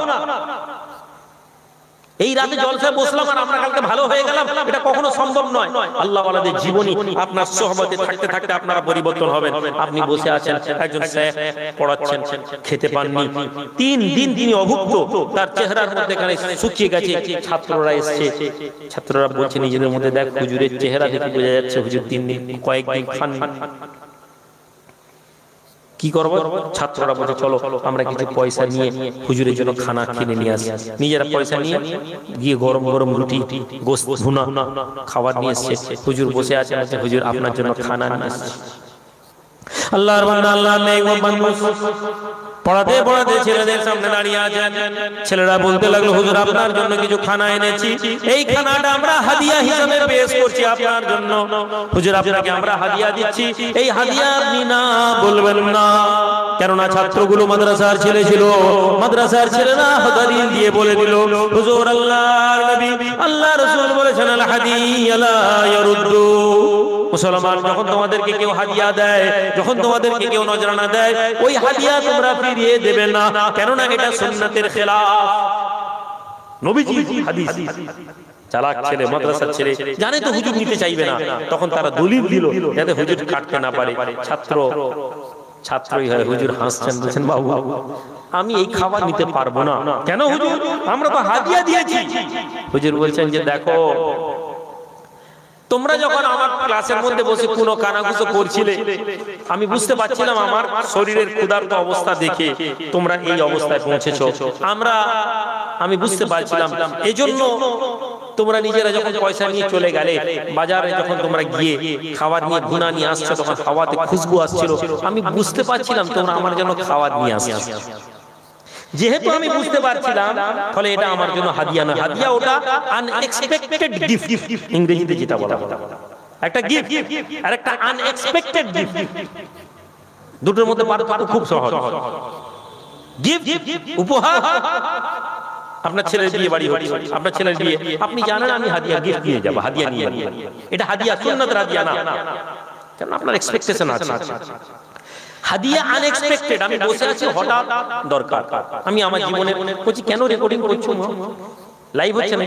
এই রাতে জলসায় বসলাম আর আমরা কালকে ভালো হয়ে গেলাম, এটা কখনো সম্ভব নয়। আল্লাহ ওয়ালাদের জীবনী আপনার সোহবতে থাকতে থাকতে আপনারা পরিবর্তন হবেন। আপনি বসে আছেন, একজন শেখ পড়াচ্ছেন, খেতে পাননি, 3 দিন তিনি অভুক্ত, তার চেহারার মধ্যে এখানে শুকিয়ে গেছে। ছাত্ররা এসছে, ছাত্ররা বলছে নিজেদের মধ্যে, দেখ হুজুরের চেহারা দেখে বোঝা যাচ্ছে হুজুর 3 দিন কয়েকদিন খাননি। কি করব? ছাত্ররা বলছে চলো আমরা কিছু পয়সা নিয়ে হুজুরের জন্য খানা কিনে নিয়ে আসি। নিজেরা পয়সা নিয়ে গিয়ে গরম গরম রুটি, গোশত, ভুনা খাবার নিয়ে এসছে। হুজুর বসে আছে, হুজুর আপনার জন্য খানা নিয়ে আসছে। আল্লাহর বান্দা, আল্লাহর নেক মানুষ পড়াতে পড়াতে ছেলেদের সামনে দাঁড়িয়ে আছেন। ছেলেরা বলতে লাগলো, হুজুর আপনার জন্য কিছু খানা এনেছি, এই খানাটা আমরা হাদিয়া হিসেবে পেশ করছি আপনার জন্য। হুজুর আপনাকে আমরা হাদিয়া দিচ্ছি, এই হাদিয়া আপনি না বলবেন না। কেননা ছাত্রগুলো মাদ্রাসার ছেলে ছিল, মাদ্রাসার ছেলেরা হাদিয়া দিয়ে বলে দিল, হুজুর আল্লাহর নবী আল্লাহ রাসূল বলেছেন, আল হাদিয়া লা ইয়ারুদ্দু। মুসলমান, যখন তোমাদেরকে কেউ হাদিয়া দেয়, যখন তোমাদেরকে কেউ নজরানা দেয়, ওই হাদিয়া তোমরা ফিরিয়ে দেবে না, কেননা এটা সুন্নাতের খেলাফ। নবীজি হাদিস। চালাক ছেলে, মাদ্রাসার ছেলে জানে তো হুজুর নিতে চাইবে না, তখন তারা দলিল দিল যাতে হুজুর কাটতে না পারে। ছাত্রই হয়, হুজুর হাসছেন, বলছেন বাবু আমি এই খাবার নিতে পারবো না। কেন হুজুর? আমরা তো হাদিয়া দিয়েছি। হুজুর বলছেন যে দেখো, তোমরা যখন আমার ক্লাসের মধ্যে বসে কোনো কানাঘুষো করছিলে, আমি বুঝতে পারছিলাম আমার শরীরের ক্ষুধার্ত অবস্থা দেখে তোমরা এই অবস্থায় পৌঁছেছো। আমি বুঝতে পারছিলাম, এজন্য তোমরা নিজেরা যখন পয়সা নিয়ে চলে গেলে, বাজারে যখন তোমরা গিয়ে খাবার নিয়ে ভুনা নিয়ে আসছো, তখন হাওয়াতে খুশবু আসছিল, আমি বুঝতে পারছিলাম তোমরা আমার জন্য খাবার নিয়ে আসছো। যেহেতু আমি বুঝতে পারছিলাম, ফলে এটা আমার জন্য হাদিয়া নয়। হাদিয়া ওটা আনএক্সপেক্টেড গিফট, ইংরেজিতে যেটা বলা হয়, একটা গিফট আর একটা আনএক্সপেক্টেড গিফট, দুটোর মধ্যে পার্থক্য খুব সহজ। গিফট উপহার, আপনার ছেলের বিয়ে বাড়ি হচ্ছে, আপনার ছেলের বিয়ে, আপনি জানেন আমি হাদিয়া গিফট নিয়ে যাব, হাদিয়া নিয়ে যাব, এটা হাদিয়া, সুন্নাতের হাদিয়া না, কারণ আপনার এক্সপেকটেশন আছে। হাদিয়া আনএক্সপেক্টেড, আমি বসে আছি, হঠাৎ দরকার। আমি আমার জীবনে বলছি, কেন রেকর্ডিং করছো, লাইভ হচ্ছে না,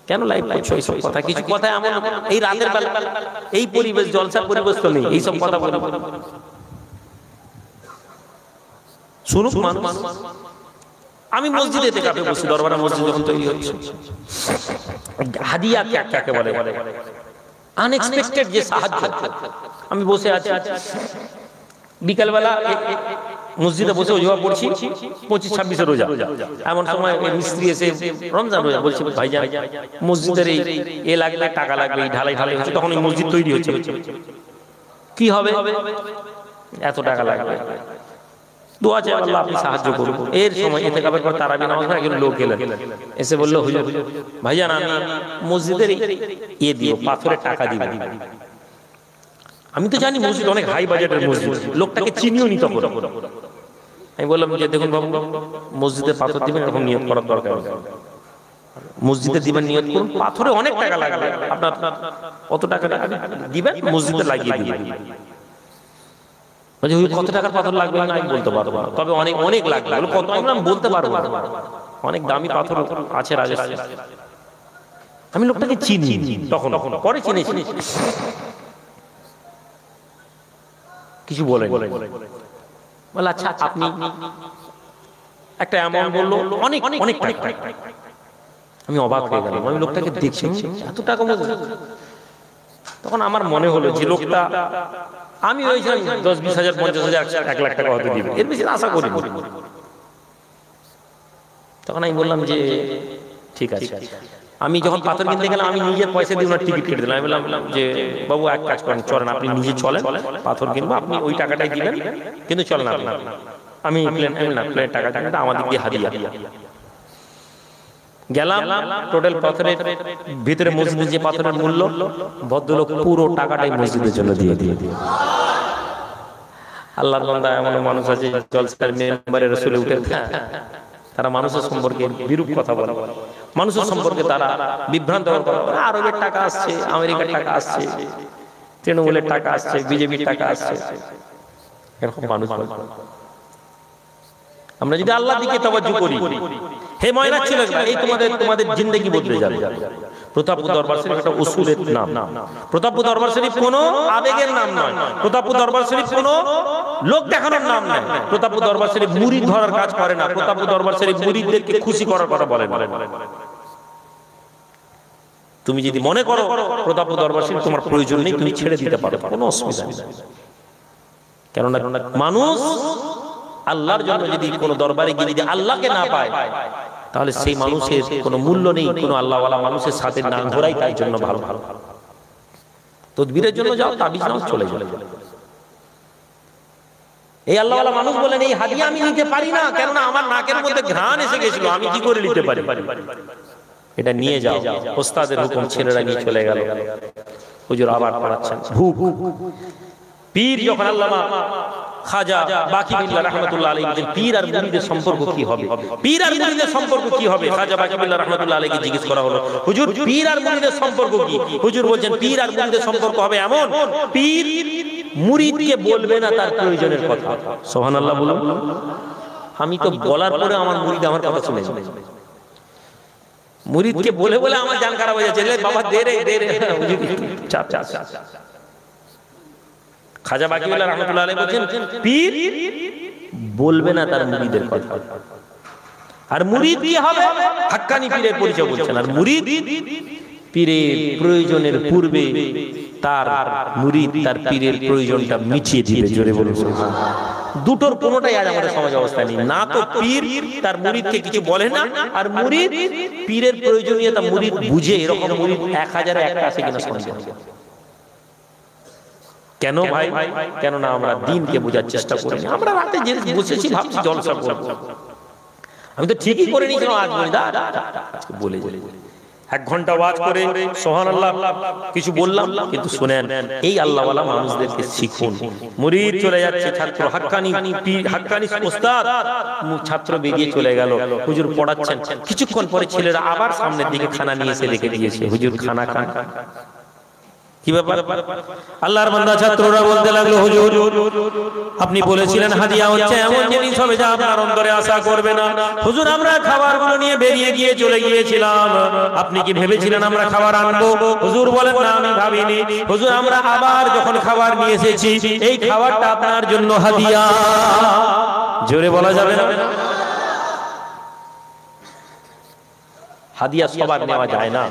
কেন লাইভ করছো, এইসব কথা, কিছু কথা এমন এই রাতের বেলা, এই পরিবেশ, জলসার পরিবেশ তো নেই, এইসব কথা বলে শুনুক মানুষ। আমি মসজিদে কাপে বসি, দরবারে মসজিদ যখন তৈরি হচ্ছে। হাদিয়া কাকে বলে? আনএক্সপেক্টেড যে সাহায্য। আমি বসে আছি, বিকালবেলা মসজিদে বসে ওজোয়া পড়ছি, 25-26 রোজা, এমন সময় মিস্ত্রি এসে, রমজান রোজা, বলছে ভাইজান মসজিদের এই লাগবে, টাকা লাগবে, ঢালাই হচ্ছে, তখন এই মসজিদ তৈরি হচ্ছে, কি হবে, এত টাকা লাগবে, দোয়া চাই আল্লাহ আপনি সাহায্য করুন। এর সময় ইতিকাফের পর তারাবি নামাজ পড়ে একজন লোক এলেন, এসে বলল, হুজুর ভাইজান আমি মসজিদের দিও, পাথরের টাকা দিব। আমি তো জানি মসজিদ অনেক হাই বাজেটের মসজিদ, লোকটাকে চিনিও নি তখন। আমি বললাম যে দেখুন বাবু, মসজিদে পাথর দিবেন এরকম নিয়ত করার দরকার নেই, মসজিদে দিবেন নিয়ত করুন, পাথরে অনেক টাকা লাগবে, আপনার কত টাকা দিবেন মসজিদে লাগিয়ে দিবেন। কত টাকার পাথর লাগবে না আমি বলতে পারবো না, তবে অনেক অনেক লাগবে, কত আমি বলতে পারবো না, অনেক দামি পাথর আছে রাজস্থানে। আমি লোকটাকে চিনি তখন, পরে চিনেছি, কিছু বলে বলে আচ্ছা আপনি একটা অ্যামাউন্ট বললো, অনেক অনেক টাকা। আমি অবাক হয়ে গেলাম, আমি লোকটাকে দেখছি, এত টাকা মজুরি। তখন আমার মনে হলো যে লোকটা, আমি ওই 10-20 হাজার 50 হাজার 1 লাখ টাকা হয়তো দিবে, এর বেশি আশা করি। তখন আমি বললাম যে ঠিক আছে। আমি যখন পাথর কিনতে গেলাম, আমি নিজের পয়সা দিয়ে ওনার টিকিট কেটে দিলাম। আমি বললাম যে বাবু এক কাজ করেন, চলেন আপনি নিজে চলেন, পাথর কিনবো, আপনি ওই টাকাটাই দিবেন, কিন্তু চলেন আপনি। আমি প্লেন টাকাটা আমাদের দিয়ে হাদিয়া গেলাম। টোটাল পাথরের ভিতরে মসজিদ যে পাথরের মূল্য, ভদ্রলোক পুরো টাকাটাই মসজিদের জন্য দিয়ে দিয়ে। আল্লাহর বান্দা এমন মানুষ আছে জলসার মেম্বারে রাসূলে উঠে, তারা মানুষের সম্পর্কে বিরূপ কথা বলে, মানুষের সম্পর্কে তারা বিভ্রান্ত করে। আরবের টাকা আসছে, আমেরিকার টাকা আসছে, তৃণমূলের টাকা আসছে, বিজেপির টাকা আসছে, এরকম মানুষ বলে। আমরা যদি আল্লাহর দিকে তাওয়াজ্জু করি, হে ময়না ছেলেরা, এই তোমাদের জিন্দেগি বদলে যাবে। প্রতাপপুর দরবার শরীফ একটা উসুলের নাম। প্রতাপপুর দরবার শরীফ কোনো আবেগের নাম নয়। প্রতাপপুর দরবার শরীফ কোনো লোক দেখানোর নাম নয়। প্রতাপপুর দরবার শরীফ মুরিদ ধরার কাজ করে না। প্রতাপপুর দরবার শরীফ মুরিদদেরকে খুশি করার কথা বলে না। তুমি যদি মনে করো প্রতাপপুর দরবার শরীফ তোমার প্রয়োজন নেই, তুমি ছেড়ে দিতে পারো, কোনো অসুবিধা নেই। কেননা মানুষ আল্লাহর জন্য যদি কোনো দরবারে গিয়ে যদি আল্লাহকে না পায়, তাহলে সেই মানুষের কোনো মূল্য নেই। কোনো আল্লাহওয়ালা মানুষের সাথে না ঘোরাই তার জন্য ভালো। তদবিরের জন্য যাও, তাবিজ নাও, চলে যাও। এই আল্লাহওয়ালা মানুষ বলেন, এই হাদিয়া আমি নিতে পারি না, কেননা আমার নাকের মধ্যে ঘ্রাণ এসে গেছিল, আমি কি করে নিতে পারি? এটা নিয়ে যাও। ওস্তাদের হুকুম, ছেলেরা নিয়ে চলে গেল। হুজুর আবার পড়াচ্ছেন। পীর যখন আল্লামা খাজা বাকি বিল্লাহ রাহমাতুল্লাহ আলাইহি বলেন, পীর আর মুরিদের সম্পর্ক কি হবে? পীর আর মুরিদের সম্পর্ক কি হবে? খাজা বাকি বিল্লাহ রাহমাতুল্লাহ আলাইহি জিজ্ঞেস করা হলো, হুজুর পীর আর মুরিদের সম্পর্ক কি? হুজুর বলেন, পীর আর মুরিদের সম্পর্ক হবে এমন, পীর মুরিদকে বলবে না তার প্রয়োজনের কথা। সুবহানাল্লাহ বলুন। আমি তো বলার পরে আমার মুরিদ আমার কথা শুনে যাবে। মুরিদকে বলে বলে আমার জান খারাপ হয়ে যাচ্ছে, বাবা দে রে হুজুর চাপ। খাজা বাকিউল্লাহ রাহমাতুল্লাহ আলাইহি বলেন, পীর বলবে না তার মুরিদের কথা। আর মুরিদ কি হবে? হাক্কানি পীরের পরিচয় বলছেন। আর মুরিদ পীরের প্রয়োজনের পূর্বে তার মুরিদ তার পীরের প্রয়োজনটা মিটিয়ে দিবে। জোরে বলুন সুবহানাল্লাহ। দুটোর কোনোটাই আজ আমাদের সমাজ অবস্থা নেই। না তো পীর তার মুরিদকে কিছু বলে না, আর মুরিদ পীরের প্রয়োজনীয়তা মুরিদ বুঝে। এরকম মুরিদ 1000-এ একটা আছে কিনা সন্দেহ। কেন ভাই? কেননা আমরা দ্বীনকে বোঝার চেষ্টা করি। আমরা রাতে যে বসেছি ভাবছি জলসা করব। আমি তো ঠিকই করে নিয়েছিলাম, আজ বলি আজকে বলে 1 ঘন্টা ওয়াজ করে সুবহানাল্লাহ কিছু বললাম, কিন্তু শুনেন, এই আল্লাহওয়ালা মানুষদেরকে শিখুন। মুরিদ চলে যাচ্ছে, ছাত্র হাক্কানি ওস্তাদ, ছাত্র বেরিয়ে চলে গেল। হুজুর পড়াচ্ছেন, কিছুক্ষণ পরে ছেলেরা আবার সামনের দিকে খানা নিয়ে এসে রেখে দিয়েছে। হুজুর খানা খান। কি ব্যাপার? আল্লাহর বান্দা ছাত্ররা বলতে লাগলো, হুজুর আপনি বলেছিলেন হাদিয়া হচ্ছে এমন জিনিস হবে যা আপনার অন্তরে আশা করবে না। হুজুর আমরা খাবারগুলো নিয়ে বেরিয়ে গিয়ে চলে গিয়েছিলাম, আপনি কি ভেবেছিলেন আমরা খাবার আনবো? হুজুর বলেন, না আমি ভাবিনি। হুজুর আমরা আবার যখন খাবার নিয়ে এসেছি, এই খাবারটা আপনার জন্য হাদিয়া। জোরে বলা যাবে না? হাদিয়া সবার নেওয়া যায় না।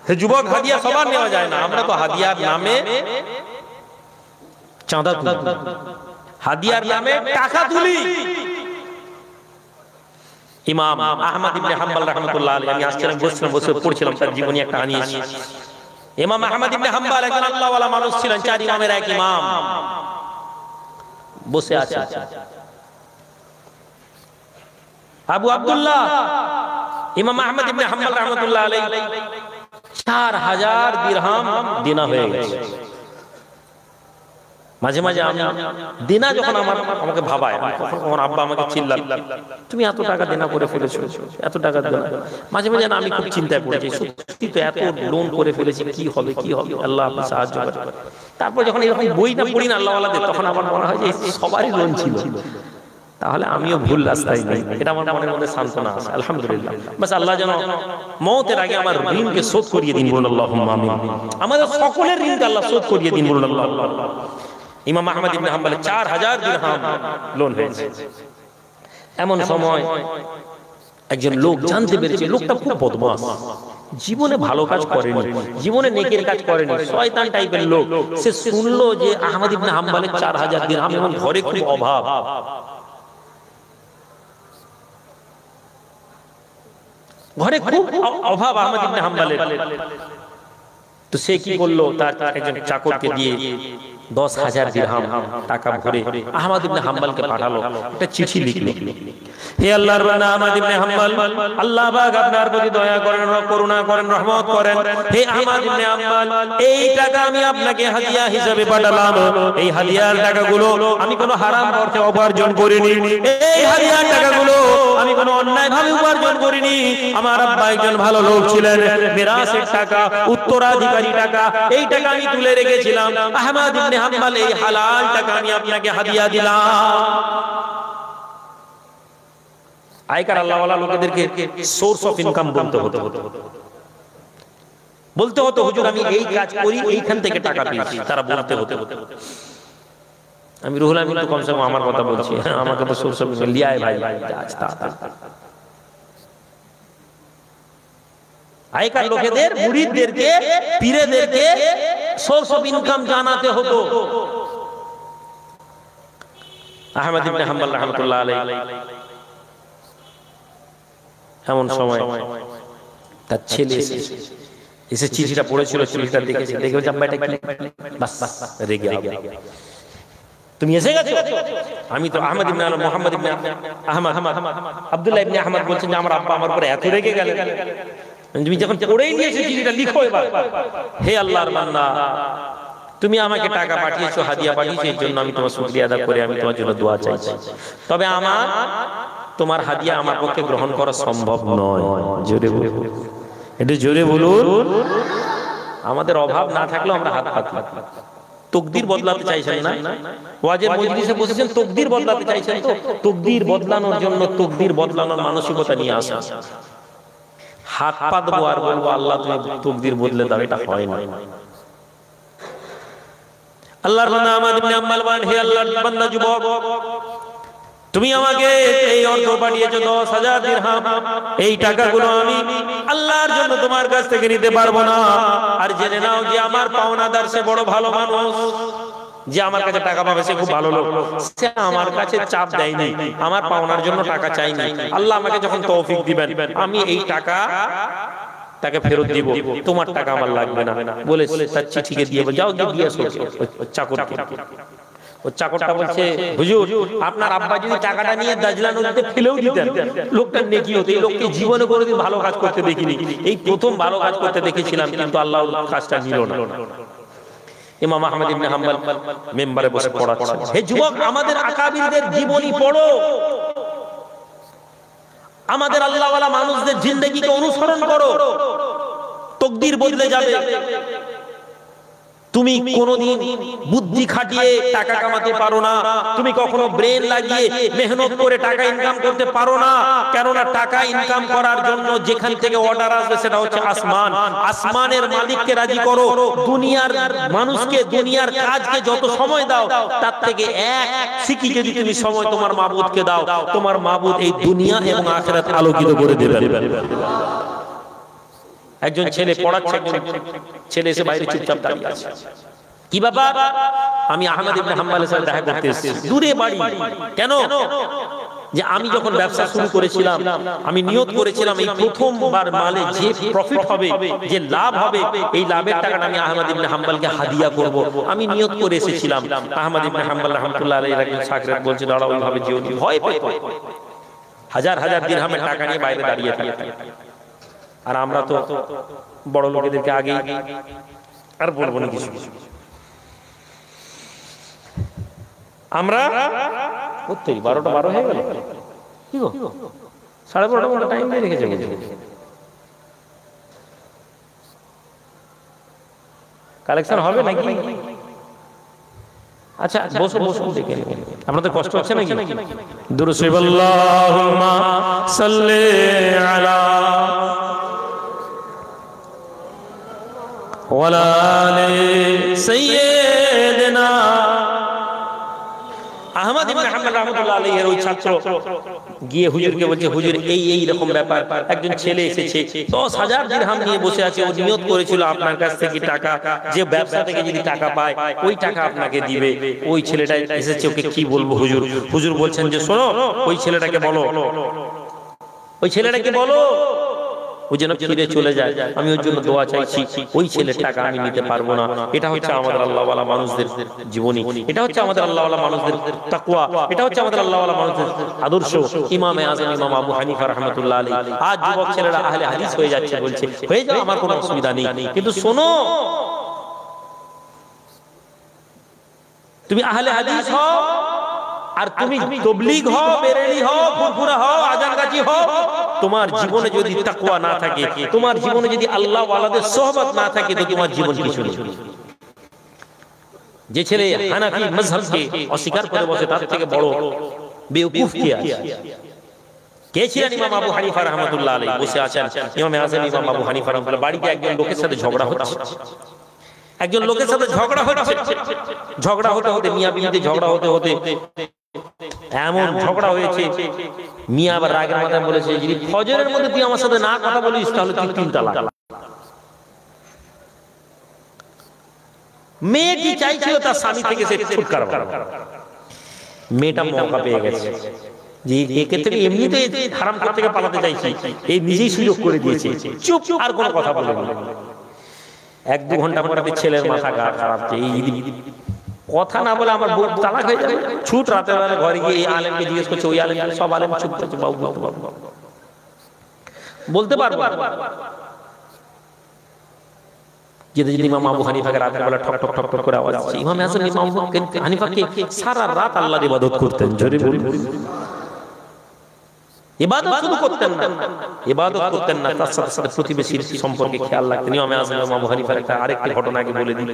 হে যুবক, হাদিয়া সবার নেওয়া যায় না। আমরা তো হাদিয়ার নামে চাঁদা তুলি, হাদিয়ার নামে টাকা তুলি। ইমাম আহমদ ইবনে হাম্বল রাহমাতুল্লাহ আলাইহি, আমি আসছিলাম, বসে পড়ছিলাম তার জীবনী একটা আনিয়েছি। ইমাম আহমদ ইবনে হাম্বল একজন আল্লাহওয়ালা মানুষ ছিলেন, 4 ইমামের এক ইমাম। বসে আছে আবু আব্দুল্লাহ ইমাম আহমদ ইবনে হাম্বল রাহমাতুল্লাহ আলাইহি 4000 দিরহাম দেনা হয়ে গেছে। মাঝে মাঝে আমি দেনা যখন আমাকে ভাবায়, কখন আব্বা আমাকে চিল্লাল, তুমি এত টাকা দেনা করে ফেলেছো, এত টাকা দেনা। মাঝে মাঝে আমি খুব চিন্তায় পড়েছি, সত্যি তো এত লোন করে ফেলেছি, কি হবে আল্লাহ আপনি সাহায্য করেন। তারপর যখন এরকম বই না পড়ি না আল্লাহওয়ালাদের, তখন আমার মনে হয় যে সবারই লোন ছিল, তাহলে আমিও ভুল রাস্তায় নেই। এটা আমার মনের মধ্যে সান্ত্বনা আছে। আলহামদুলিল্লাহ, বাস আল্লাহ যেন মওতের আগে আমার ঋণকে শোধ করিয়ে দিন, বলুন আল্লাহুম্মা আমিন। আমাদের সকলের ঋণকে আল্লাহ শোধ করিয়ে দিন, বলুন আল্লাহ। ইমাম আহমদ ইবনে হাম্বলের 4000 দিরহাম লোন হয়েছে। এমন সময় একজন লোক জানতে পেরেছে লোকটা খুব বদমাশ, জীবনে ভালো কাজ করেনি, জীবনে নেকের কাজ করেনি, শয়তান টাইপের লোক। সে শুনলো যে আহমদ ইবনে হাম্বলের 4000 দিরহাম এবং ঘরে খুব অভাব। ঘরে খুব অভাব আহমদ ইবনে হাম্বলের। তো সে কি করলো, তার একজন চাকরকে দিয়ে 10,000 দিরহাম টাকা ভরে আহমদ ইবনে হাম্বলকে পাঠালো। একটা চিঠি লিখলো, হে আল্লাহর বান্দা আহমদ ইবনে হাম্বল, আল্লাহ পাক আপনার প্রতি দয়া করেন, করুণা করেন, রহমত করেন। হে আহমদ ইবনে হাম্বল, এই টাকা আমি আপনাকে হাদিয়া হিসেবে পাঠালাম। এই হাদিয়ার টাকাগুলো আমি কোনো হারাম অর্থে উপার্জন করিনি। এই হাদিয়ার টাকাগুলো আমি কোনো অন্যায় ভাবে উপার্জন করিনি। আমার আব্বা একজন ভালো লোক ছিলেন, মিরাসের টাকা, উত্তরাধিকারী টাকা, এই টাকা আমি তুলে রেখেছিলাম। আহমদ ইবনে হাম্বল, এই হালাল টাকা আমি আপনাকে হাদিয়া দিলাম। আয়কার আল্লাহওয়ালা লোকেদেরকে সোর্স অফ ইনকাম বলতে হতো হুজুর আমি এই কাজ করি এইখান থেকে টাকা পেয়েছি, তারা বলতে হতো। আমি রুহুল আমিন তো কমসে কম আমার কথা বলছি, আমাকে তো সোর্স অফ ইনকাম লিয়ায় ভাই আয়কার লোকেদের, মুরিদদেরকে, পীরেদেরকে সোর্স অফ ইনকাম জানাতে হতো। আহমদ ইবনে হাম্বল রাহমাতুল্লাহ আলাইহি এমন সময় তার ছেলে এসে চিঠিটা পড়েছিল, চিঠিটা দেখেছে, দেখে বলছে আব্বা এটা কি? বাস রেগে গেল, তুমি এসে গেছো? আমি তো আহমদ ইবনে মুহাম্মদ ইবনে আহমদ আব্দুল্লাহ ইবনে আহমদ বলছেন যে আমার আব্বা আমার উপরে এত রেগে গেল। তুমি যখন পড়েই নিয়েছো চিঠিটা, লিখো এবার। হে আল্লাহর বান্দা, তুমি আমাকে টাকা পাঠিয়েছো, হাদিয়া পাঠিয়েছো, এর জন্য আমি তোমার শুকরিয়া আদা করে আমি তোমার জন্য দোয়া চাইছি। তবে আমার তোমার হাদিয়া আমার পক্ষে গ্রহণ করা সম্ভব নয়। জোরে বলুন, একটু জোরে বলুন। আমাদের অভাব না থাকলেও আমরা হাত পাতলা। তকদির বদলাতে চাইছেন না? ওয়াজের মজলিসে বসেছেন, তকদির বদলাতে চাইছেন তো? তকদির বদলানোর জন্য তকদির বদলানোর মানসিকতা নিয়ে আসেন। হাত পাতবো আর বলবো আল্লাহ তুমি তকদির বদলে দাও, এটা হয় না। আল্লাহর বান্দা আহমদ ইবনে হাম্বল বলেন, হে আল্লাহর বান্দা যুবক, তুমি আমাকে এই অর্থ পাঠিয়েছো 10,000 দিরহাম, এই টাকাগুলো আমি আল্লাহর জন্য তোমার কাছ থেকে নিতে পারবো না। আর জেনে নাও যে আমার পাওনাদার সে বড় ভালো মানুষ, যে আমার কাছে টাকা পাবে সে খুব ভালো লোক, সে আমার কাছে চাপ দেয়নি, আমার পাওনার জন্য টাকা চাইনি। আল্লাহ আমাকে যখন তৌফিক দিবেন আমি এই টাকা তাকে ফেরত দিব, তোমার টাকা আমার লাগবে না বলে তার চিঠিকে দিয়ে যাও, দিয়ে আসো চাকরকে। ও চাকরটা বলছে, হুজুর আপনার আব্বা যদি টাকাটা নিয়ে দাজলা নদীতে ফেলেও দিতেন, লোকটা নেকি হতো। এই লোককে জীবনে কোনোদিন ভালো কাজ করতে দেখিনি, এই প্রথম ভালো কাজ করতে দেখেছিলাম, কিন্তু আল্লাহ কাজটা নিল না। ইমাম আহমদ ইবনে হাম্বল মেম্বারে বসে পড়াচ্ছেন, হে যুবক, আমাদের আকাবিরদের জীবনী পড়ো, আমাদের আল্লাহওয়ালা মানুষদের জিন্দেগিকে অনুসরণ করো, তকদির বদলে যাবে। তুমি কোনোদিন বুদ্ধি খাটিয়ে টাকা কামাতে পারো না, তুমি কখনো ব্রেন লাগিয়ে মেহনত করে টাকা ইনকাম করতে পারো না। কেননা টাকা ইনকাম করার জন্য যেখান থেকে অর্ডার আসবে সেটা হচ্ছে আসমান। আসমানের মালিককে রাজি করো, দুনিয়ার মানুষকে, দুনিয়ার কাজকে যত সময় দাও তার থেকে এক সিকি যদি তুমি সময় তোমার মাবুদকে দাও, তোমার মাবুদ এই দুনিয়া এবং আখিরাত আলোকিত করে দেবে। একজন ছেলে পড়াচ্ছে, একজন ছেলে এসে বাইরে চুপচাপ দাঁড়িয়ে আছে। কি ব্যাপার? আমি আহমদ ইবনে হাম্বলের সাথে দেখা করতে এসেছি, দূরে বাড়ি। কেন? যে আমি যখন ব্যবসা শুরু করেছিলাম আমি নিয়ত করেছিলাম এই প্রথমবার মালে যে প্রফিট হবে, যে লাভ হবে, এই লাভের টাকাটা আমি আহমদ ইবনে হাম্বলকে হাদিয়া করব। আমি নিয়ত করে এসেছিলাম। আহমদ ইবনে হাম্বল রাহমাতুল্লাহ আলাইহি একজন সাকরাত বলছে, দাঁড়াও, ওইভাবে যেও না, ভয় পেয়ে হাজার হাজার দিরহামের টাকা নিয়ে বাইরে দাঁড়িয়ে থাকে। আর আমরা তো বড় লোকেদেরকে আগে আর বলবো না কিছু, আমরা 12টা 12 হয়ে গেল, কি গো 12:30 টাইম দিয়ে রেখেছে। কালেকশন হবে নাকি? আচ্ছা বসো বসো, দেখে নিন। আপনাদের কষ্ট হচ্ছে নাকি? দুরূদ আল্লাহুম্মা সাল্লি আলা ওয়ালা আলি সাইয়্যিদিনা। আহমদ ইবনে হাম্বল রাহমাতুল্লাহ আলাইহি এর ওই ছাত্র গিয়ে হুজুরকে বলছে, হুজুর এই রকম ব্যাপার, একজন ছেলে এসেছে 10,000 দিরহাম নিয়ে বসে আছে, ও নিয়ত করেছিল আপনার কাছ থেকে টাকা, যে ব্যবসা থেকে যদি টাকা পায় ওই টাকা আপনাকে দিবে। ওই ছেলেটা এসেছে, ওকে কি বলবো হুজুর? হুজুর বলছেন যে শোনো, ওই ছেলেটাকে বলো, ওই ছেলেটাকে বলো ও যেন ফিরে চলে যায়, আমি ওর জন্য দোয়া চাইছি। ওই ছেলের টাকা আমি নিতে পারবো না। এটা হচ্ছে আমাদের আল্লাহওয়ালা মানুষদের জীবনী, এটা হচ্ছে আমাদের আল্লাহওয়ালা মানুষদের তাকওয়া, এটা হচ্ছে আমাদের আল্লাহওয়ালা মানুষদের আদর্শ। ইমামে আযম ইমাম আবু হানিফা রাহমাতুল্লাহ আলাইহি। আজ যুবক ছেলেরা আহলে হাদিস হয়ে যাচ্ছে, বলছে হয়ে যাও, আমার কোনো অসুবিধা নেই, কিন্তু শোনো, তুমি আহলে হাদিস হও আর তুমি তাবলীগ হও, বেরেলি হও, ফুরফুরা হও, আজানগাছি হও, তোমার জীবনে যদি তাকওয়া না থাকে, তোমার জীবনে যদি আল্লাহ ওয়ালাদের সোহবত না থাকে, তো তোমার জীবন কিছু নেই। যে ছেলে হানাফি মাযহাবকে অস্বীকার করে বসে, তার থেকে বড় বেওকুফ কে আছে? কে ছিলেন? ইমাম আবু হানিফা রাহমাতুল্লাহ আলাইহি। বসে আছেন ইমাম আযম ইমাম আবু হানিফা রাহমাতুল্লাহ। বাড়িতে একজন লোকের সাথে ঝগড়া হচ্ছে, একজন লোকের সাথে ঝগড়া হচ্ছে। ঝগড়া হতে হতে মিয়া বিবিতে ঝগড়া হতে হতে এমন ঝগড়া হয়েছে, মিয়া আবার রাগের মাথায় বলেছে, যদি ফজরের মধ্যে তুই আমার সাথে না কথা বলিস তাহলে তুই 3 তালাক। মেয়েটি চাইছিল তার স্বামী থেকে সে ছুটকারা পাবে। মেয়েটা মৌকা পেয়ে গেছে যে একে থেকে এমনিতে হারাম করতে থেকে পালাতে চাইছি, এই নিজেই সুযোগ করে দিয়েছে। চুপ, আর কোনো কথা বলেনি। 1-2 ঘন্টা পরে ছেলের মাথা খারাপ, যে এই কথা না বলে আমার বউ তালাক হয়ে যাবে। ছুট রাতের বেলা ঘরে গিয়ে এই আলেমকে জিজ্ঞেস করছে, ওই আলেম সব আলেম চুপ করছে, বাবু বলতে পারবো। যেতে যেতে ইমাম আবু হানিফাকে রাতের বেলা ঠক ঠক ঠক ঠক করে আওয়াজ আসছে। ইমাম আযম ইমাম আবু হানিফাকে সারা রাত আল্লাহর ইবাদত করতেন। জোরে বলুন, ইবাদত শুধু করতেন না, ইবাদত করতেন না, তার সাথে সাথে প্রতিবেশীর সম্পর্কে খেয়াল রাখতেন। ইমাম আযম ইমাম আবু হানিফার একটা আরেকটি ঘটনা আগে বলে দিই।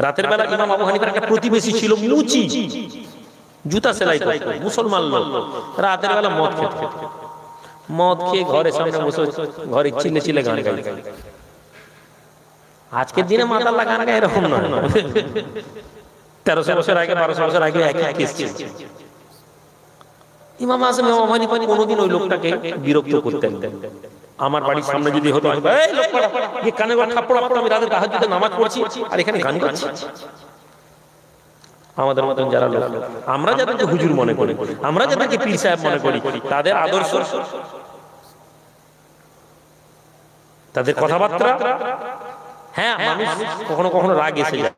রাতের বেলা ইমাম আবু হানিফার একটা প্রতিবেশী ছিল মুচি, জুতা সেলাই করতো, মুসলমান লোক। রাতের বেলা মদ খেয়ে ঘরের সামনে বসে ঘরে চিল্লে চিল্লে গান গাইতো। আজকের দিনে মাতাল্লা গান গায় এরকম নয়, 1300 বছর আগে 1200 বছর আগে একই কেস ছিল। ইমাম আযম ইমাম হানিফা কোনোদিন ওই লোকটাকে বিরক্ত করতেন। আমার বাড়ির সামনে যদি হতো, এই লোকটা এই কানে গলা থাপ্পড় থাপ্পড়, আমি রাতে তাহাজ্জুদে নামাজ পড়ছি আর এখানে গান গাচ্ছি। আমাদের মতন যারা লোক, আমরা যাদেরকে হুজুর মনে করি, আমরা যাদেরকে পীর সাহেব মনে করি, তাদের আদর্শ, তাদের কথাবার্তা, হ্যাঁ মানুষ কখনো কখনো রাগ এসে যায়,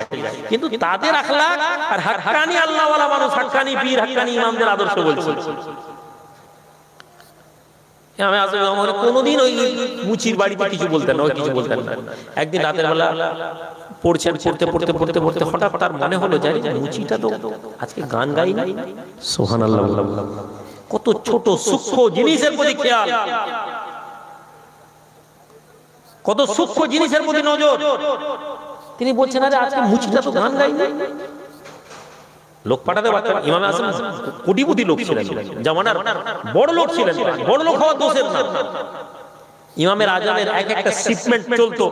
কিন্তু তাদের আখলাক আর হাক্কানি আল্লাহওয়ালা মানুষ, হাক্কানি পীর, হাক্কানি ইমামদের আদর্শ বলছি। আমি আসলে কোনোদিন ওই মুচির বাড়িতে কিছু বলতেন না, ওই কিছু বলতেন না। একদিন রাতের বেলা পড়ছেন, পড়তে পড়তে পড়তে পড়তে হঠাৎ তার মনে হলো, যে মুচিটা তো আজকে গান গাই না। সুবহানাল্লাহ, কত ছোট সূক্ষ্ম জিনিসের প্রতি খেয়াল, কত সূক্ষ্ম জিনিসের প্রতি নজর। তিনি বলছেন, আরে আজকে মুচিটা তো গান গাই না। লোক পাঠাতে পারতেন। ইমাম আযম কোটিপতি লোক ছিলেন, জামানার বড় লোক ছিলেন, বড় লোক হওয়া দোষের না। ইমামের আজমের এক একটা শিপমেন্ট চলতো,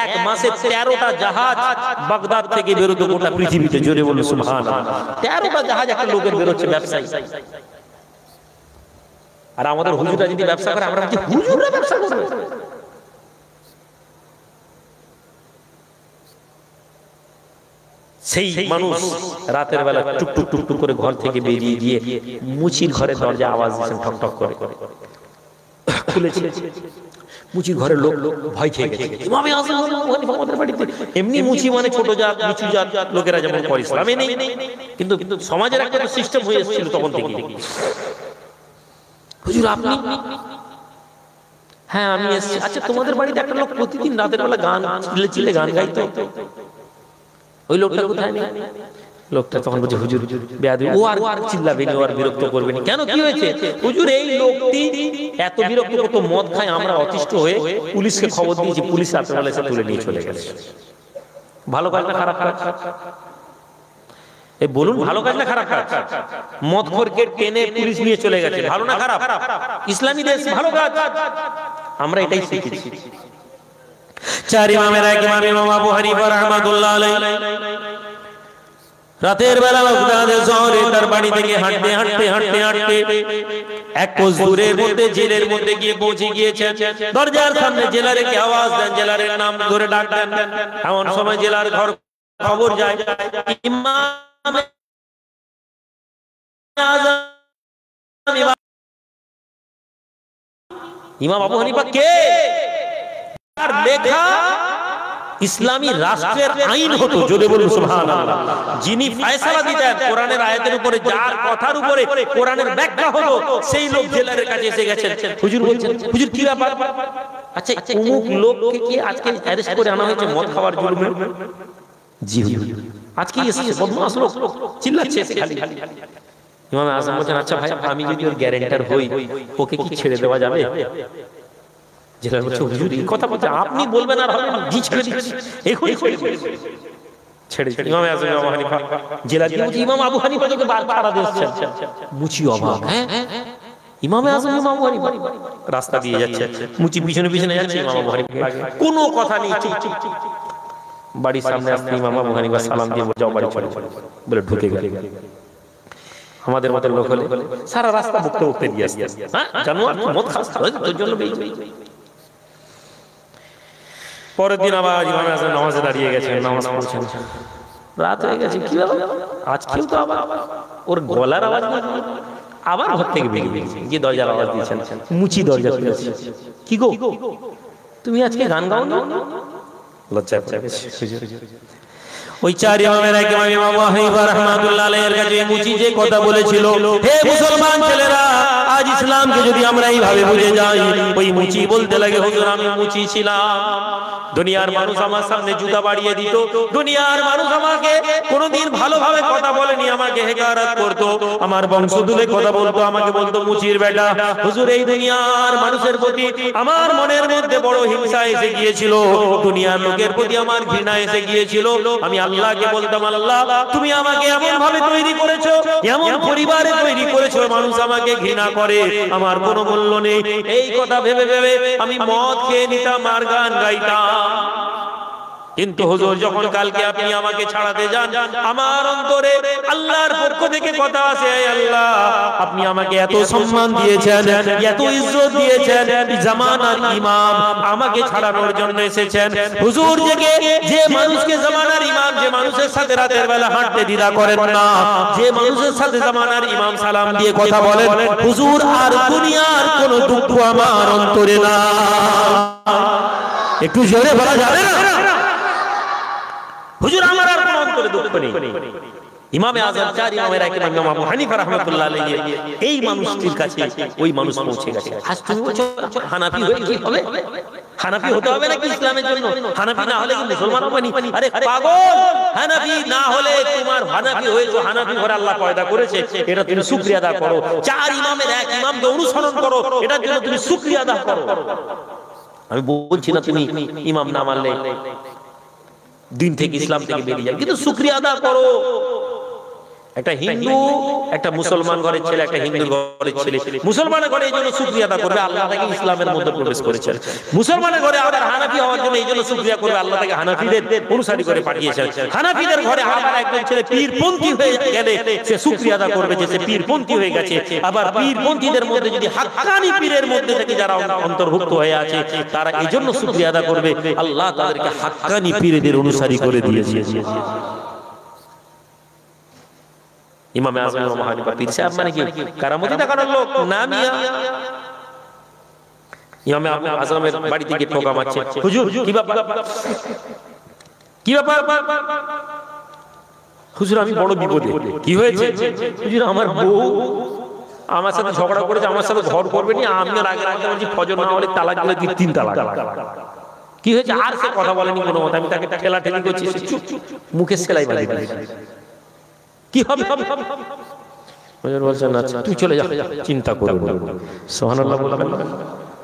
এক মাসে 13টা জাহাজ বাগদাদ থেকে বেরোতো গোটা পৃথিবীতে। জোরে বলুন সুবহানাল্লাহ, 13টা জাহাজ একটা লোকের বেরোচ্ছে, ব্যবসায়ী। আর আমাদের হুজুররা যদি ব্যবসা করে, আমরা বলছি হুজুররা ব্যবসা করবে। সেই মানুষ রাতের বেলা টুক টুক টুক টুক করে ঘর থেকে বেরিয়ে গিয়ে মুচির ঘরের দরজা আওয়াজ দিয়েছেন, ঠক ঠক করে খুলেছে। মুচির ঘরের লোক ভয় খেয়ে গেছে। ইমাম আযম আমাদের বাড়িতে, এমনি মুচি মানে ছোট জাত, নিচু জাত লোকেরা যেমন করে, ইসলামে নেই, কিন্তু সমাজের একটা সিস্টেম হয়ে এসেছিল তখন থেকে। হুজুর আপনি? হ্যাঁ আমি এসেছি। আচ্ছা তোমাদের বাড়িতে একটা লোক প্রতিদিন রাতের বেলা গান চিল্লে চিল্লে গান গাইতো, ওই লোকটা কোথায় নেই? লোকটা তখন বলছে, হুজুর বেয়াদবি, ও আর চিল্লাবে না, ও আর বিরক্ত করবে না। কেন, কি হয়েছে? হুজুর এই লোকটি এত বিরক্ত করতো, মদ খায়, আমরা অতিষ্ঠ হয়ে পুলিশকে খবর দিয়েছি, পুলিশ রাতের বেলা এসে তুলে নিয়ে চলে গেছে। ভালো কাজ না খারাপ কাজ? এই বলুন, ভালো কাজ না খারাপ কাজ? মদখোরকে টেনে পুলিশ নিয়ে চলে গেছে, ভালো না খারাপ? ইসলামী দেশ, ভালো কাজ। আমরা এটাই শিখেছি। চার ইমামের এক ইমাম ইমাম আবু হানিফা রাহমাতুল্লাহ আলাইহি রাতের বেলা বাগদাদের শহরে তার বাড়ি থেকে হাঁটতে হাঁটতে হাঁটতে হাঁটতে এক কোস দূরের মধ্যে জেলের মধ্যে গিয়ে পৌঁছে গিয়েছেন। দরজার সামনে জেলারকে আওয়াজ দেন, জেলারের নাম ধরে ডাক দেন। এমন সময় জেলার ঘর খবর যায়, ইমাম আবু হানিফা কে? তার লেখা ইসলামী রাষ্ট্রের আইন হতো। জোরে বলুন সুবহানাল্লাহ। যিনি ফয়সালা দিতেন কোরআনের আয়াতের উপরে, যার কথার উপরে কোরআনের ব্যাখ্যা হলো, সেই লোক জেলারের কাছে এসে গেছেন। হুজুর বলছেন, হুজুর কি ব্যাপার? আচ্ছা অমুক লোককে কি আজকে অ্যারেস্ট করে আনা হয়েছে মদ খাওয়ার জুলুমে? জি হুজুর, আজকে এসেছে, বদমাশ লোক, চিল্লাচ্ছে খালি। ইমাম আযম বলেন, আচ্ছা ভাই, আমি যদি ওর গ্যারান্টার হই, ওকে কি ছেড়ে দেওয়া যাবে? জেলার বলছে, হুজুর এই কথা বলতে আপনি বলবেন আর হবে না, জি ছেড়ে দিচ্ছি, এখনই ছেড়ে দিচ্ছি। ইমাম আযম ইমাম হানিফা জেলা দিয়ে বলছে, ইমাম আবু হানিফা তোকে বার ছাড়া দিচ্ছেন। মুচি অবাক, হ্যাঁ ইমামে আজম ইমাম আবু হানিফা রাস্তা দিয়ে যাচ্ছে, মুচি পিছনে পিছনে যাচ্ছে, ইমাম আবু হানিফা কোনো কথা নেই, বাড়ির সামনে আসতে ইমাম আবু হানিফা সালাম দিয়ে যাও বাড়ি চলে বলে ঢুকে গেল। আমাদের মতো লোক হলে সারা রাস্তা বকতে বকতে দিয়ে আসতে, হ্যাঁ জানোয়ার মদ খাস তোর জন্য। পরের দিন আবার ইমাম আজম নামাজে দাঁড়িয়ে গেছেন, নামাজ পড়ছেন, রাত হয়ে গেছে, কি ব্যাপার আজকেও তো আবার ওর গলার আওয়াজ আবার ঘর থেকে বেরিয়ে গিয়ে দরজার আওয়াজ দিয়েছেন, মুচি দরজা খুলেছে, কি গো তুমি আজকে গান গাও না? লজ্জা ওই চার ইমামের এক ইমাম ইমাম আবু হানিফা রাহমাতুল্লাহ আলাইহির কাছে মুচি যে কথা বলেছিল, হে মুসলমান ছেলেরা, আজ ইসলামকে যদি আমরা এইভাবে বুঝে যাই, ওই মুচি বলতে লাগে হুজুর আমি মুচি ছিলাম, দুনিয়ার মানুষ আমার সামনে জুতা বাড়িয়ে দিত, দুনিয়ার মানুষ আমাকে কোনোদিন ভালোভাবে কথা বলেনি, আমাকে হেকারত করতো, আমার বংশ তুলে কথা বলতো, আমাকে বলতো মুচির বেটা। হুজুর এই দুনিয়ার মানুষের প্রতি আমার মনের মধ্যে বড় হিংসা এসে গিয়েছিল, দুনিয়ার লোকের প্রতি আমার ঘৃণা এসে গিয়েছিল। আমি আল্লাহকে বলতাম, আল্লাহ তুমি আমাকে এমন ভাবে তৈরি করেছো, এমন পরিবারে তৈরি করেছো, মানুষ আমাকে ঘৃণা করে, আমার কোনো মূল্য নেই। এই কথা ভেবে ভেবে আমি মদ খেয়ে নিতাম আর গান গাইতাম। কিন্তু হুজুর যখন কালকে আপনি আমাকে ছাড়াতে যান, আমার অন্তরে আল্লাহর পক্ষ থেকে কথা আসে, আল্লাহ আপনি আমাকে এত সম্মান দিয়েছেন, এত ইজ্জত দিয়েছেন, জামানার ইমাম আমাকে ছাড়ানোর জন্য এসেছেন। হুজুর যে মানুষকে জামানার ইমাম, যে মানুষের সাথে রাতের বেলা হাঁটতে দ্বিধা করেন না, যে মানুষের সাথে জামানার ইমাম সালাম দিয়ে কথা বলেন, হুজুর আর দুনিয়ার কোন দুঃখ আমার অন্তরে না। একটু জোরে বলা যাবে না? হুজুর আমার আর কোনো অন্তরে দুঃখ নেই। ইমামে আযম চার ইমামের এক ইমাম ইমাম আবু হানিফা রাহমাতুল্লাহ আলাইহি এই মানুষটির কাছে ওই মানুষ পৌঁছে গেছে। আজ তুমি বলছো হানাফি হয়ে কি হবে? হানাফি হতে হবে নাকি ইসলামের জন্য? হানাফি না হলে কি মুসলমান হবে না? আরে পাগল, হানাফি না হলে তোমার হানাফি হয়েছো, হানাফি ঘরে আল্লাহ পয়দা করেছে, এটা তুমি শুকরিয়া আদা করো। চার ইমামের এক ইমামকে অনুসরণ করো, এটার জন্য তুমি শুকরিয়া আদা করো। আমি বলছি না তুমি ইমাম না মানলে দিন থেকে ইসলাম থেকে বেরিয়ে যায়, কিন্তু শুকরিয়া আদা করো। একটা হিন্দু একটা মুসলমান ঘরের ছেলে, একটা হিন্দু ঘরের ছেলে মুসলমানের ঘরে এই জন্য শুকরিয়া আদা করবে, আল্লাহ তাকে ইসলামের মধ্যে প্রবেশ করেছেন। মুসলমানের ঘরে আবার হানাফি হওয়ার জন্য এই জন্য শুকরিয়া করবে, আল্লাহ তাকে হানাফিদের অনুসারী করে পাঠিয়েছেন। হানাফিদের ঘরে আবার একজন ছেলে পীরপন্থী হয়ে গেলে সে শুকরিয়া আদা করবে যে সে পীরপন্থী হয়ে গেছে। আবার পীরপন্থীদের মধ্যে যদি হাক্কানি পীরের মধ্যে থেকে যারা অন্তর্ভুক্ত হয়ে আছে, তারা এই জন্য শুকরিয়া আদা করবে, আল্লাহ তাদেরকে হাক্কানি পীরদের অনুসারী করে দিয়েছে। ইমামে আযম ইমাম হানিফা পীর সাহেব মানে কি কারামতি দেখানোর লোক না মিয়া? ইমামে আযমের বাড়িতে গিয়ে ঠোকা মারছে, হুজুর কি ব্যাপার, কি ব্যাপার? হুজুর আমি বড় বিপদে। কি হয়েছে? হুজুর আমার বউ আমার সাথে ঝগড়া করেছে, আমার সাথে ঘর করবে না, আমিও রাগে রাগে বলছি ফজর না হলে তালাক দিলে 3 তালাক। কি হয়েছে? আর সে কথা বলেনি কোনো মতে, আমি তাকে ঠেলা ঠেলি করছি, মুখে সেলাই বাঁধি দিয়েছি। কি হবে? হুজুর বলছেন আচ্ছা তুই চলে যা, চিন্তা করো না। সুবহানাল্লাহ বলবেন।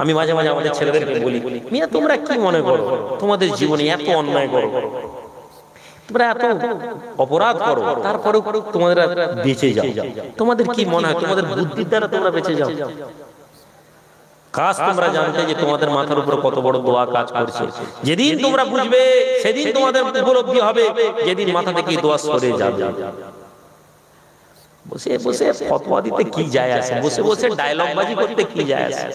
আমি মাঝে মাঝে আমাদের ছেলেদেরকে বলি, মিয়া তোমরা কি মনে করো তোমাদের জীবনে এত অন্যায় করো, তোমরা এত অপরাধ করো, তারপরেও তোমাদের বেঁচে যাও, তোমাদের কি মনে হয় তোমাদের বুদ্ধির দ্বারা তোমরা বেঁচে যাও? কাজ তোমরা জানতে যে তোমাদের মাথার উপর কত বড় দোয়া কাজ করছে। যেদিন তোমরা বুঝবে সেদিন তোমাদের উপলব্ধি হবে, যেদিন মাথা থেকে দোয়া সরে যাবে। বসে বসে ফতোয়া দিতে কি যায় আসে, বসে বসে ডায়লগ বাজি করতে কি যায় আসে।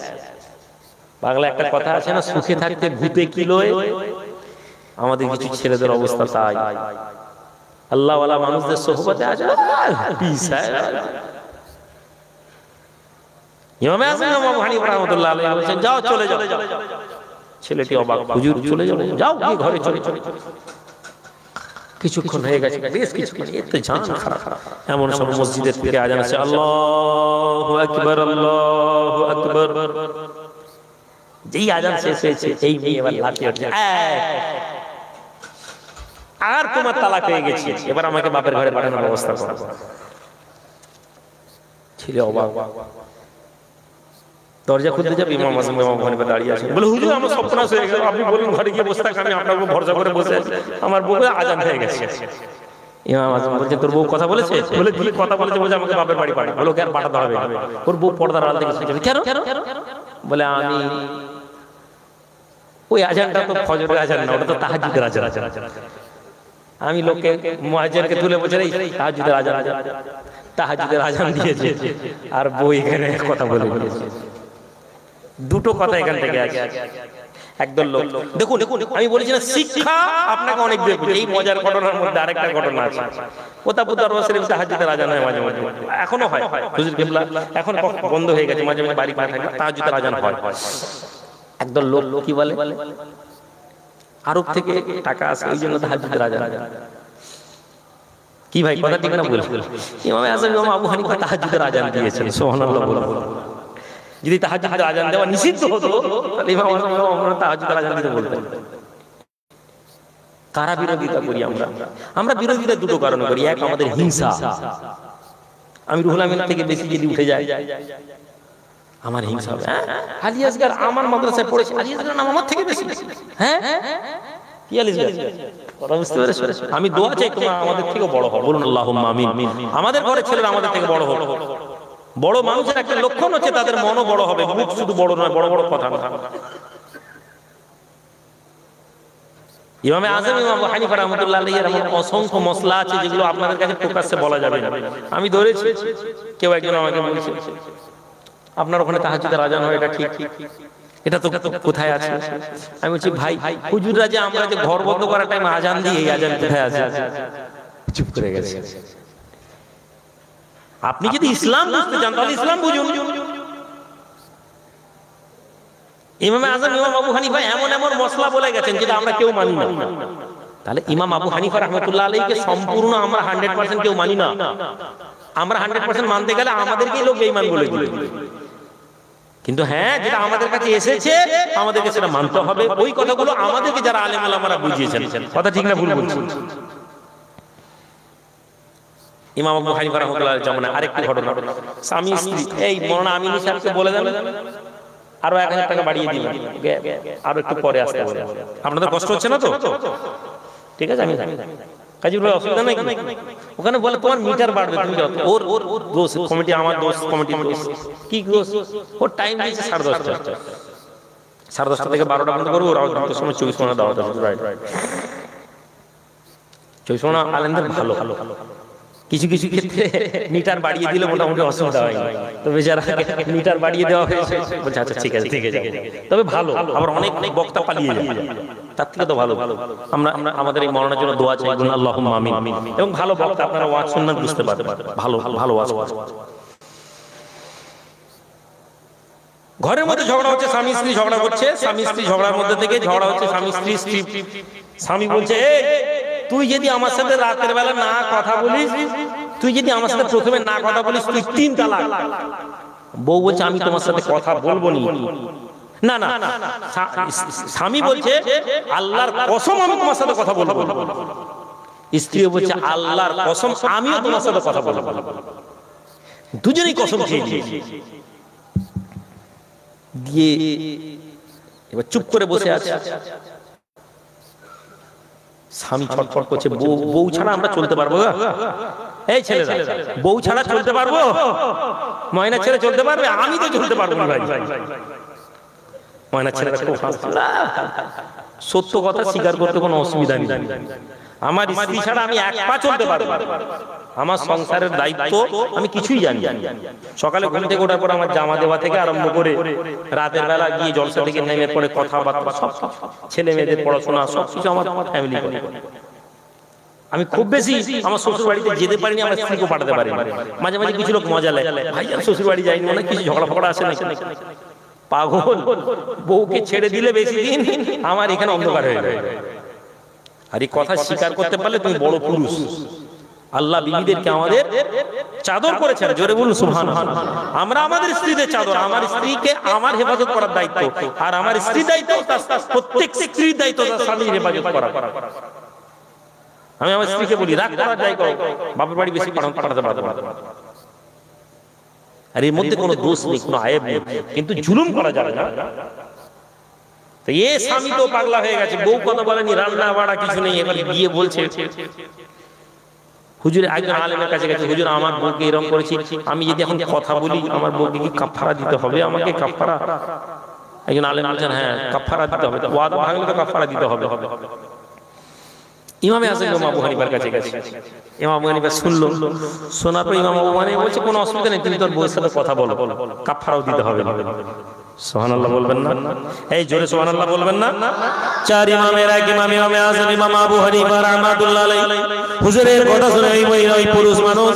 বাংলা একটা কথা আছে না, সুখে থাকতে ভূতে কি লয়। আমাদের কিছু ছেলেদের অবস্থা তাই, আল্লাহ ওয়ালা মানুষদের সোহবতে আছে ইমামে আযম ইমাম হানিফা রাহমাতুল্লাহ আলাইহি বলেন যাও চলে যাও। ছেলেটি অবাক, হুজুর চলে যাও? যাও গিয়ে ঘরে চলে চলে। কিছুক্ষণ হয়ে গেছে, বেশ কিছুক্ষণ, এত জান খারাপ। এমন সব মসজিদের থেকে আযান আসে, আল্লাহু আকবার আল্লাহু আকবার। যেই আযান শেষ হয়েছে এই মেয়ে এবার লাফিয়ে উঠে, আর তোমার তালাক হয়ে গেছে, এবার আমাকে বাপের ঘরে পাঠানোর ব্যবস্থা করো। ছেলে অবাক, দরজা খুলতে যাবে, ইমাম আযম ইমাম হানিফা দাঁড়িয়ে আছেন। বলে হুজুর আমার সর্বনাশ হয়ে গেল, আপনি বলুন ঘরে গিয়ে বসে থাক, আমি আপনার ঘর ঘরে বসে আছি, আমার বউ আযান হয়ে গেছে। ইমাম আজম বলছে তোর বউ কথা বলেছে? বলে কি কথা বলেছে? বলে আমাকে বাপের বাড়ি পাঠাবে। বলে ওকে আর পাঠাতে হবে না, ওর বউ পর্দার আড়াল থেকে শুনছে। কেন? বলে আমি ওই আজানটা তো ফজরের আজান না, ওটা তো তাহাজ্জুদের আজান। আমি লোককে মুয়াজ্জিনকে তুলে বলছে এই তাহাজ্জুদের আজান, তাহাজ্জুদের আজান দিয়েছে আর বউ এখানে কথা বলে বলেছে। দুটো কথা এখান থেকে আছে। একদল লোক দেখুন, আমি বলেছি না শিক্ষা আপনাকে অনেক দেবে। এই মজার ঘটনার মধ্যে আরেকটা ঘটনা আছে। প্রতাপপুর দরবার শরীফ তাহাজ্জুদের আজান হয় মাঝে মাঝে, এখনো হয়। হুজুর কিবলা এখন বন্ধ হয়ে গেছে, মাঝে মাঝে বাড়ি পায় থাকলে তাহাজ্জুদের আজান হয়। একদল লোক কি বলে, আরব থেকে টাকা আসে ওই জন্য তাহাজ্জুদের আজান। কি ভাই কথা ঠিক না বল? ইমাম আযম ইমাম আবু হানিফা তাহাজ্জুদের আজান দিয়েছেন, সুবহানাল্লাহ বলুন। যদি তাহাজ্জুদের আজান দেওয়া নিষিদ্ধ হতো তাহলে ইমাম আযম আমরা তাহাজ্জুদের আজান দিতে বলতেন। কারা বিরোধিতা করি আমরা? আমরা বিরোধিতা দুটো কারণে করি। এক, আমাদের হিংসা। আমি রুহুল আমিন থেকে বেশি যদি উঠে যায় আমার হিংসা হবে। আলী আসগার আমার মাদ্রাসায় পড়েছে, আলী আসগার নাম আমার থেকে বেশি। হ্যাঁ কি আলী আসগার কথা বুঝতে পেরেছো? আমি দোয়া চাই তোমরা আমাদের থেকে বড় হও, বলুন আল্লাহুম্মা আমিন। আমাদের ঘরের ছেলেরা আমাদের থেকে বড় হোক। বড় মানুষের একটা লক্ষণ হচ্ছে তাদের মনও বড় হবে, মুখ শুধু বড় নয়, বড় বড় কথা না। ইমাম আযম ইমাম আবু হানিফা রাহমাতুল্লাহ আলাইহি এমন অসংখ্য মসলা আছে যেগুলো আপনাদের কাছে প্রকাশ্যে বলা যাবে না। আমি ধরেছি, কেউ একজন আমাকে বলছে আপনার ওখানে তাহাজ্জুদের আজান হয়, এটা ঠিক? এটা তো কোথায় আছে? আমি বলছি ভাই হুজুররা যে আমরা যে ঘর বন্ধ করার টাইমে আজান দিই, এই আজান কোথায় আছে? চুপ করে গেছে। আপনি যদি ইসলাম বুঝতে চান তাহলে ইসলাম বুঝুন। ইমাম আযম ইমাম আবু হানিফা এমন এমন মসলা বলে গেছেন যেটা আমরা কেউ মানি না। তাহলে ইমাম আবু হানিফা রাহমাতুল্লাহ আলাইহিকে সম্পূর্ণ আমরা 100% কেউ মানি না। আমরা 100% মানতে গেলে আমাদেরকেই লোক বেঈমান বলে দিবে। কিন্তু হ্যাঁ, যেটা আমাদের কাছে এসেছে আমাদেরকে সেটা মানতে হবে। ওই কথাগুলো আমাদেরকে যারা আলেম ওলামারা বুঝিয়েছেন। কথা ঠিক না ভুল বলছি? ইমাম আবু হানিফা রাহমাতুল্লাহ আলাইহি যেমন আরেকটি ঘটনা, স্বামী স্ত্রী, এই মাওলানা আমিনী সাহেবকে বলে দেন আরো 1000 টাকা বাড়িয়ে দিবেন, আরো একটু পরে আসতে বলে। আপনাদের কষ্ট হচ্ছে না তো? ঠিক আছে, আমি কাজী ভাই অসুবিধা নাই। ওখানে বলে তোমার মিটার বাড়বে, তুমি যাও। ওর দোষ কমিটি, আমার দোষ কমিটির দোষ। কি দোষ? ওর টাইম দিয়েছে 10:30। 10:30 থেকে 12টা পর্যন্ত করবো। ওর দুটোর সময় 24 ঘন্টা দাওয়াত আছে। রাইট, 24 ঘন্টা আলেমদের ভালো। কিছু কিছু ক্ষেত্রে মিটার বাড়িয়ে দিলে মোটামুটি অসুবিধা হয় না। তো বেচারা মিটার বাড়িয়ে দেওয়া হয়েছে, বলছে আচ্ছা ঠিক আছে ঠিক আছে, তবে ভালো। আবার অনেক বক্তা পালিয়ে যায়, তার থেকে তো ভালো। আমরা আমাদের এই মরণের জন্য দোয়া চাই, বলুন আল্লাহুম্মা আমিন। এবং ভালো বক্তা, আপনারা ওয়াজ শুনবেন, বুঝতে পারবেন, ভালো ভালো ওয়াজ। ঘরের মধ্যে ঝগড়া হচ্ছে, স্বামী স্ত্রী ঝগড়া করছে, স্বামী স্ত্রী ঝগড়ার মধ্যে থেকে ঝগড়া হচ্ছে স্বামী স্ত্রী। স্বামী বলছে তুই যদি আমার সাথে রাতের বেলা না কথা বলিস, তুই যদি আমার সাথে প্রথমে না কথা বলিস, তুই 3 তালাক। বউ বলছে আমি তোমার সাথে কথা বলবো না। না না, স্বামী বলছে আল্লাহর কসম আমি তোমার সাথে কথা বলবো। স্ত্রী বলছে আল্লাহর কসম আমিও তোমার সাথে কথা বলবো। দুজনেই কসম খেয়ে দিয়ে এবার চুপ করে বসে আছে। স্বামী ছটফট করছে, বউ ছাড়া আমরা চলতে পারবো? এই ছেলেরা, বউ ছাড়া চলতে পারবো? ময়না ছেড়ে চলতে পারবে? আমি তো চলতে পারবো না ভাই। ময়না ছেলেরা খুব সত্য কথা স্বীকার করতে কোনো অসুবিধা নেই। আমার স্ত্রী ছাড়া আমি 1 পা চলতে পারবো। আমার সংসারের দায়িত্ব আমি কিছুই জানি। সকালে ঘুম থেকে ওঠার পর আমার জামা দেওয়া থেকে আরম্ভ করে রাতের বেলা গিয়ে জলসা থেকে নেমে পড়ে কথাবার্তা, সব ছেলে মেয়েদের পড়াশোনা সবকিছু আমার ফ্যামিলি করে। আমি খুব বেশি আমার শ্বশুর বাড়িতে যেতে পারিনি, আমার স্ত্রীকে পাঠাতে পারিনি। মাঝে মাঝে কিছু লোক মজা লাগে, ভাই শ্বশুর বাড়ি যাইনি, অনেক কিছু ঝগড়া ফগড়া আসে না। পাগল, বউকে ছেড়ে দিলে বেশি দিন আমার এখানে অন্ধকার হয়ে যাবে। আর এই কথা স্বীকার করতে পারলে তুমি বড় পুরুষ। আল্লাহ বিবিদেরকে আমাদের চাদর করেছেন, জোরে বলুন সুবহানাল্লাহ। আমরা আমাদের স্ত্রীদের চাদর, আমার স্ত্রীকে আমার হেফাজত করার দায়িত্ব, আর আমার স্ত্রীর দায়িত্ব প্রত্যেক স্ত্রীর দায়িত্ব তার স্বামীর হেফাজত করা। আমি আমার স্ত্রীকে বলি রাগ করার যাই করো, বাপের বাড়ি বেশি পাঠাতে পারবো না। আর এর মধ্যে কোনো দোষ নেই, কোনো আয়েব নেই, কিন্তু জুলুম করা যাবে না। তো এ স্বামী তো পাগলা হয়ে গেছে, বউ কথা বলেনি, রান্না বাড়া কিছু নেই, এবার গিয়ে বলছে হুজুর একজন আলেমের কাছে গেছে, হুজুর আমার বউকে এরকম করেছি, আমি যদি এখন কথা বলি আমার বউকে কি কাফারা দিতে হবে আমাকে? কাফারা? একজন আলেম বলছেন হ্যাঁ কাফারা দিতে হবে, ওয়াদা ভাঙলে তো কাফারা দিতে হবে। ইমামে আজম ইমাম আবু হানিফার কাছে গেছে, ইমাম আবু হানিফা শুনলো, শোনার পর ইমাম আবু হানিফা বলছে কোনো অসুবিধা নেই, তুমি তোর বউয়ের সাথে কথা বলো, কাফারাও দিতে হবে। সুবহানাল্লাহ বলবেন না? এই জোরে সুবহানাল্লাহ বলবেন না? চার ইমামের এক ইমাম ইমামে আজম ইমাম আবু হানিফা রাহমাতুল্লাহ আলাইহি হুজুরের কথা শুনে ওই পুরুষ মানুষ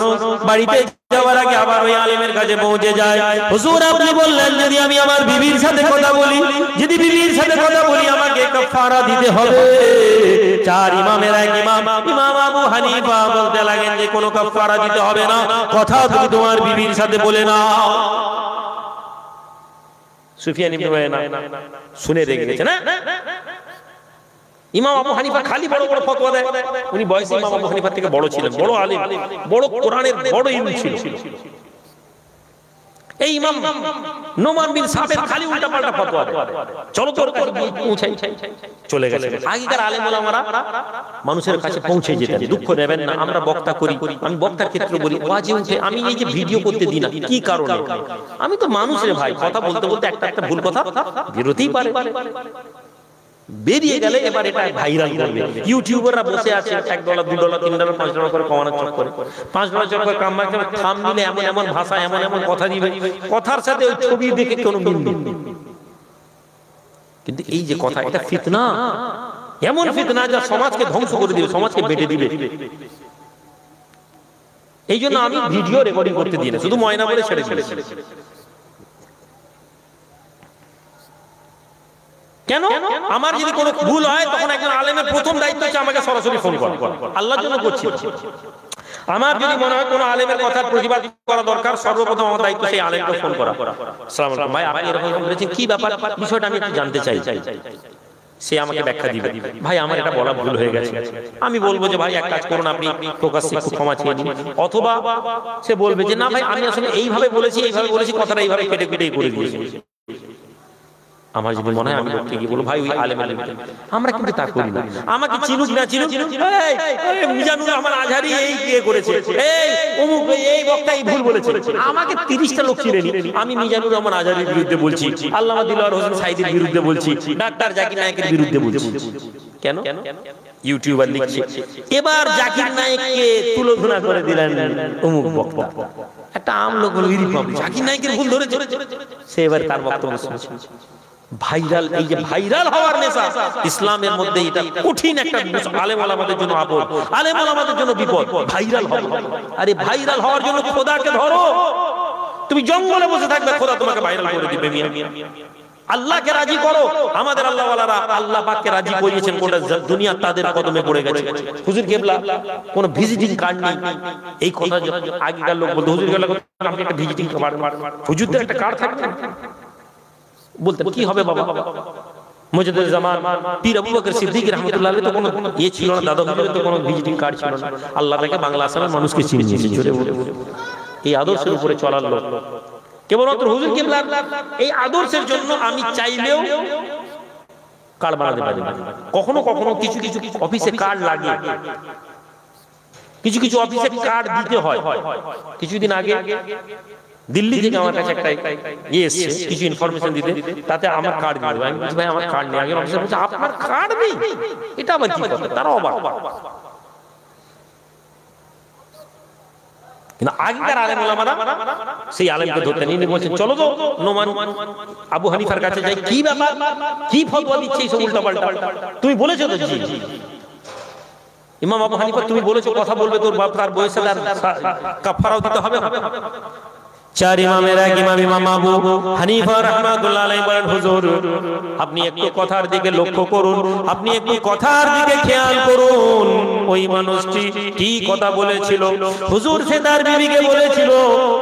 বাড়িতে যাওয়ার আগে আবার ওই আলেমের কাছে পৌঁছে যায়। হুজুর আপনি বললেন যদি আমি আমার বিবির সাথে কথা বলি, যদি বিবির সাথে কথা বলি আমাকে কাফারা দিতে হবে। চার ইমামের এক ইমাম ইমাম আবু হানিফা বলতে লাগেন যে কোনো কাফারা দিতে হবে না, কথা তুমি তোমার বিবির সাথে বলে নাও। সুফিয়ান ইবনে উয়াইনা শুনে রেগে গেছে না। ইমাম আবু হানিফা খালি বড় বড় ফতোয়া দেয়, উনি বয়সে ইমাম আবু হানিফা থেকে বড় ছিলেন, বড় আলেম, বড় কোরআনের বড় ইলম ছিল। এই ইমাম নোমান বিন সাবের খালি উল্টাপাল্টা ফতোয়া দেয়, চলো তোর কাছে পৌঁছাই। চলে গেছে। আগেকার আলেম ওলামারা মানুষের কাছে পৌঁছে যেতেন, দুঃখ নেবেন না আমরা বক্তা করি, আমি বক্তার ক্ষেত্রে বলি ওয়াজে উঠে আমি এই যে ভিডিও করতে দিই না কি কারণে? আমি তো মানুষের ভাই, কথা বলতে বলতে একটা একটা ভুল কথা বেরোতেই পারে, বেরিয়ে গেলে এবার এটা ভাইরাল করবে। ইউটিউবাররা বসে আছে $1 $2 $3 $5 করে কমানোর চক্করে, $5 করে কামাই করে থাম্বনেইলে এমন এমন ভাষা এমন এমন কথা দিবে, কথার সাথে ওই ছবি দেখে কোনো মিল নেই। কিন্তু এই যে কথা, এটা ফিতনা, এমন ফিতনা যা সমাজকে ধ্বংস করে দিবে, সমাজকে বেটে দিবে। এই জন্য আমি ভিডিও রেকর্ডিং করতে দিই না, শুধু ময়না বলে ছেড়ে দিয়েছি। কেন? আমার যদি কোনো ভুল হয় তখন একজন আলেমের প্রথম দায়িত্ব হচ্ছে আমাকে সরাসরি ফোন করা, আল্লাহর জন্য করছি। আমার যদি মনে হয় কোনো আলেমের কথার প্রতিবাদ করা দরকার, সর্বপ্রথম আমার দায়িত্ব সেই আলেমকে ফোন করা। আসসালামু আলাইকুম ভাই, আপনি এরকম বলেছেন কি ব্যাপার, বিষয়টা আমি একটু জানতে চাই। সে আমাকে ব্যাখ্যা দিবে, ভাই আমার এটা বলা ভুল হয়ে গেছে। আমি বলবো যে ভাই এক কাজ করুন, আপনি প্রকাশ্যে একটু ক্ষমা চেয়ে দিন। অথবা সে বলবে যে না ভাই আমি আসলে এইভাবে বলেছি, কথাটা এইভাবে কেটে কেটে করে দিয়েছি। আমার যদি মনে হয় আমি লোককে গিয়ে বলবো ভাই ওই আলেমের, আমরা কিন্তু তা করি না। আমাকে চিনুক না চিনুক, এই মিজানুর রহমান আজহারি এই কে করেছে, এই অমুক এই বক্তা এই ভুল বলেছে, আমাকে 30টা লোক চিনে নি, আমি মিজানুর রহমান আজহারির বিরুদ্ধে বলছি, আল্লামা দিলওয়ার হোসেন সাঈদীর বিরুদ্ধে বলছি, ডাক্তার জাকির নায়েকের বিরুদ্ধে বলছি। কেন? ইউটিউবার লিখছে, এবার জাকির নায়েককে তুলনা করে দিলেন অমুক বক্তা। একটা আম লোক হলো জাকির নায়েকের ভুল ধরেছে, সে এবার তার বক্তব্য শুনছে। ভাইরাল, এই যে ভাইরাল হওয়ার নেশা ইসলামের মধ্যে, এটা কঠিন একটা আলেম ওলামাদের জন্য আপদ, আলেম ওলামাদের জন্য বিপদ। ভাইরাল হবে, আরে ভাইরাল হওয়ার জন্য খোদাকে ধরো। তুমি জঙ্গলে বসে থাকবে, খোদা তোমাকে ভাইরাল করে দিবে। আল্লাহকে রাজি করো। আমাদের আল্লাহ ওয়ালারা আল্লাহ পাককে রাজি করিয়েছেন, গোটা দুনিয়া তাদের কদমে পড়ে গেছে। হুজুর কেবলা কোনো ভিজিটিং কার্ড নেই, এই কথা আগেকার লোক বলতো, হুজুর কেবলা আপনি একটা ভিজিটিং কার্ড, হুজুরদের একটা কার্ড থাকবে। বলতেন কি হবে বাবা, মুজাদ্দিদ জামান পীর আবু বকর সিদ্দিক রাহমাতুল্লাহ আলাইহি তো কোনো ইয়ে ছিল না, দাদা হুজুরের তো কোনো ভিজিটিং কার্ড ছিল না। আল্লাহ তাকে বাংলা আসামের মানুষকে চিনিয়েছে, জোরে বলে এই আদর্শের উপরে চলার লোক। কেবলমাত্র হুজুর কিবলা এই আদর্শের জন্য আমি চাইলেও কার্ড বানাতে পারি না। কখনো কখনো কিছু কিছু অফিসে কার্ড লাগে, কিছু কিছু অফিসে কার্ড দিতে হয়। কিছুদিন আগে দিল্লি থেকে আমার কাছে একটা ইয়ে এসেছে কিছু ইনফরমেশন দিতে, তাতে আমার কার্ড দিল। আমি বলছি ভাই আমার কার্ড নেই। আগে অফিসার বলছে আপনার কার্ড নেই, এটা আবার কি কথা? তারা অবাক। কিন্তু আগেকার আলেম ওলামারা সেই আলেমকে ধরতেন, ইনি বলছেন চলো তো নোমান আবু হানিফার কাছে যাই, কি ব্যাপার, কি ফতোয়া দিচ্ছে এই সব উল্টাপাল্টা, তুমি বলেছো তো? জি ইমাম আবু হানিফা তুমি বলেছো কথা বলবে তোর বাপ, তার বয়সে তার কাফারাও দিতে হবে না? চার ইমামের এক ইমাম ইমাম আবু হানিফা রাহমাতুল্লাহ আলাইহি বলেন, হুজুর আপনি একটু কথার দিকে লক্ষ্য করুন, আপনি একটু কথার দিকে খেয়াল করুন। ওই মানুষটি কি কথা বলেছিল? হুজুর সে তার বিবিকে বলেছিল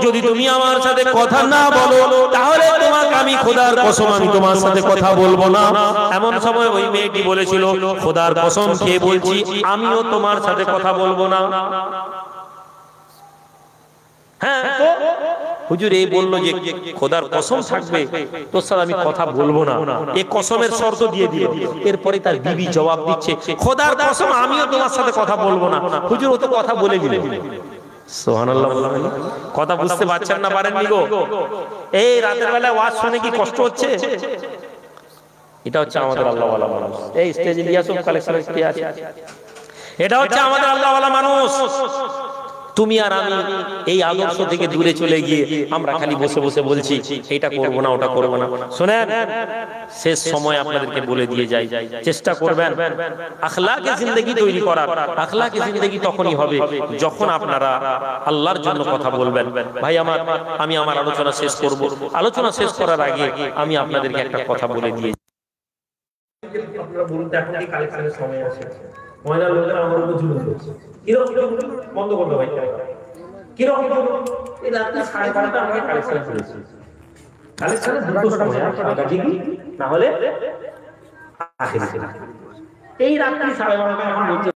যদি তুমি আমার সাথে কথা না বলো তাহলে তোমাকে আমি খোদার কসম আমি তোমার সাথে কথা বলবো না। এমন সময় ওই মেয়েটি বলেছিল খোদার কসম খেয়ে বলছি আমিও তোমার সাথে কথা বলবো না। হ্যাঁ তো হুজুর এই বললো যে খোদার কসম থাকবে তোর সাথে আমি কথা বলবো না, এই কসমের শর্ত দিয়ে দিল। এরপরে তার বিবি জবাব দিচ্ছে খোদার কসম আমিও তোমার সাথে কথা বলবো না। হুজুর ও তো কথা বলে দিল। সুবহানাল্লাহ। কথা বুঝতে পারছেন না পারেননি গো? এই রাতের বেলায় ওয়াজ শুনে কি কষ্ট হচ্ছে? এটা হচ্ছে আমাদের আল্লাহওয়ালা মানুষ। এই স্টেজে লিয়াসুফ কালেকশন কে আছে? এটা হচ্ছে আমাদের আল্লাহওয়ালা মানুষ। তুমি আর আমি এই আদর্শ থেকে দূরে চলে গিয়ে আমরা খালি বসে বসে বলছি এটা করব না ওটা করব না। শুনেন, শেষ সময় আপনাদেরকে বলে দিয়ে যাই, চেষ্টা করবেন আখলাকে জিন্দেগি তৈরি করার। আখলাকে জিন্দেগি তখনই হবে যখন আপনারা আল্লাহর জন্য কথা বলবেন। ভাই আমার, আমি আমার আলোচনা শেষ করব। আলোচনা শেষ করার আগে আমি আপনাদেরকে একটা কথা বলে দিয়ে আপনারা বলুন তো এখন কি কালেকশনের সময় আছে? ময়না লোকেরা আমার উপর জুলুম করছে। কিরকম বন্ধ করবে ভাই? কিরকম এই রাত্রি 12:30 আমরা কালেকশনে করেছি। কালেকশনে দুটো সময় আছে, ডিগ্রি না হলে আখেরি। এই রাত্রি 12:30 এখন বলছে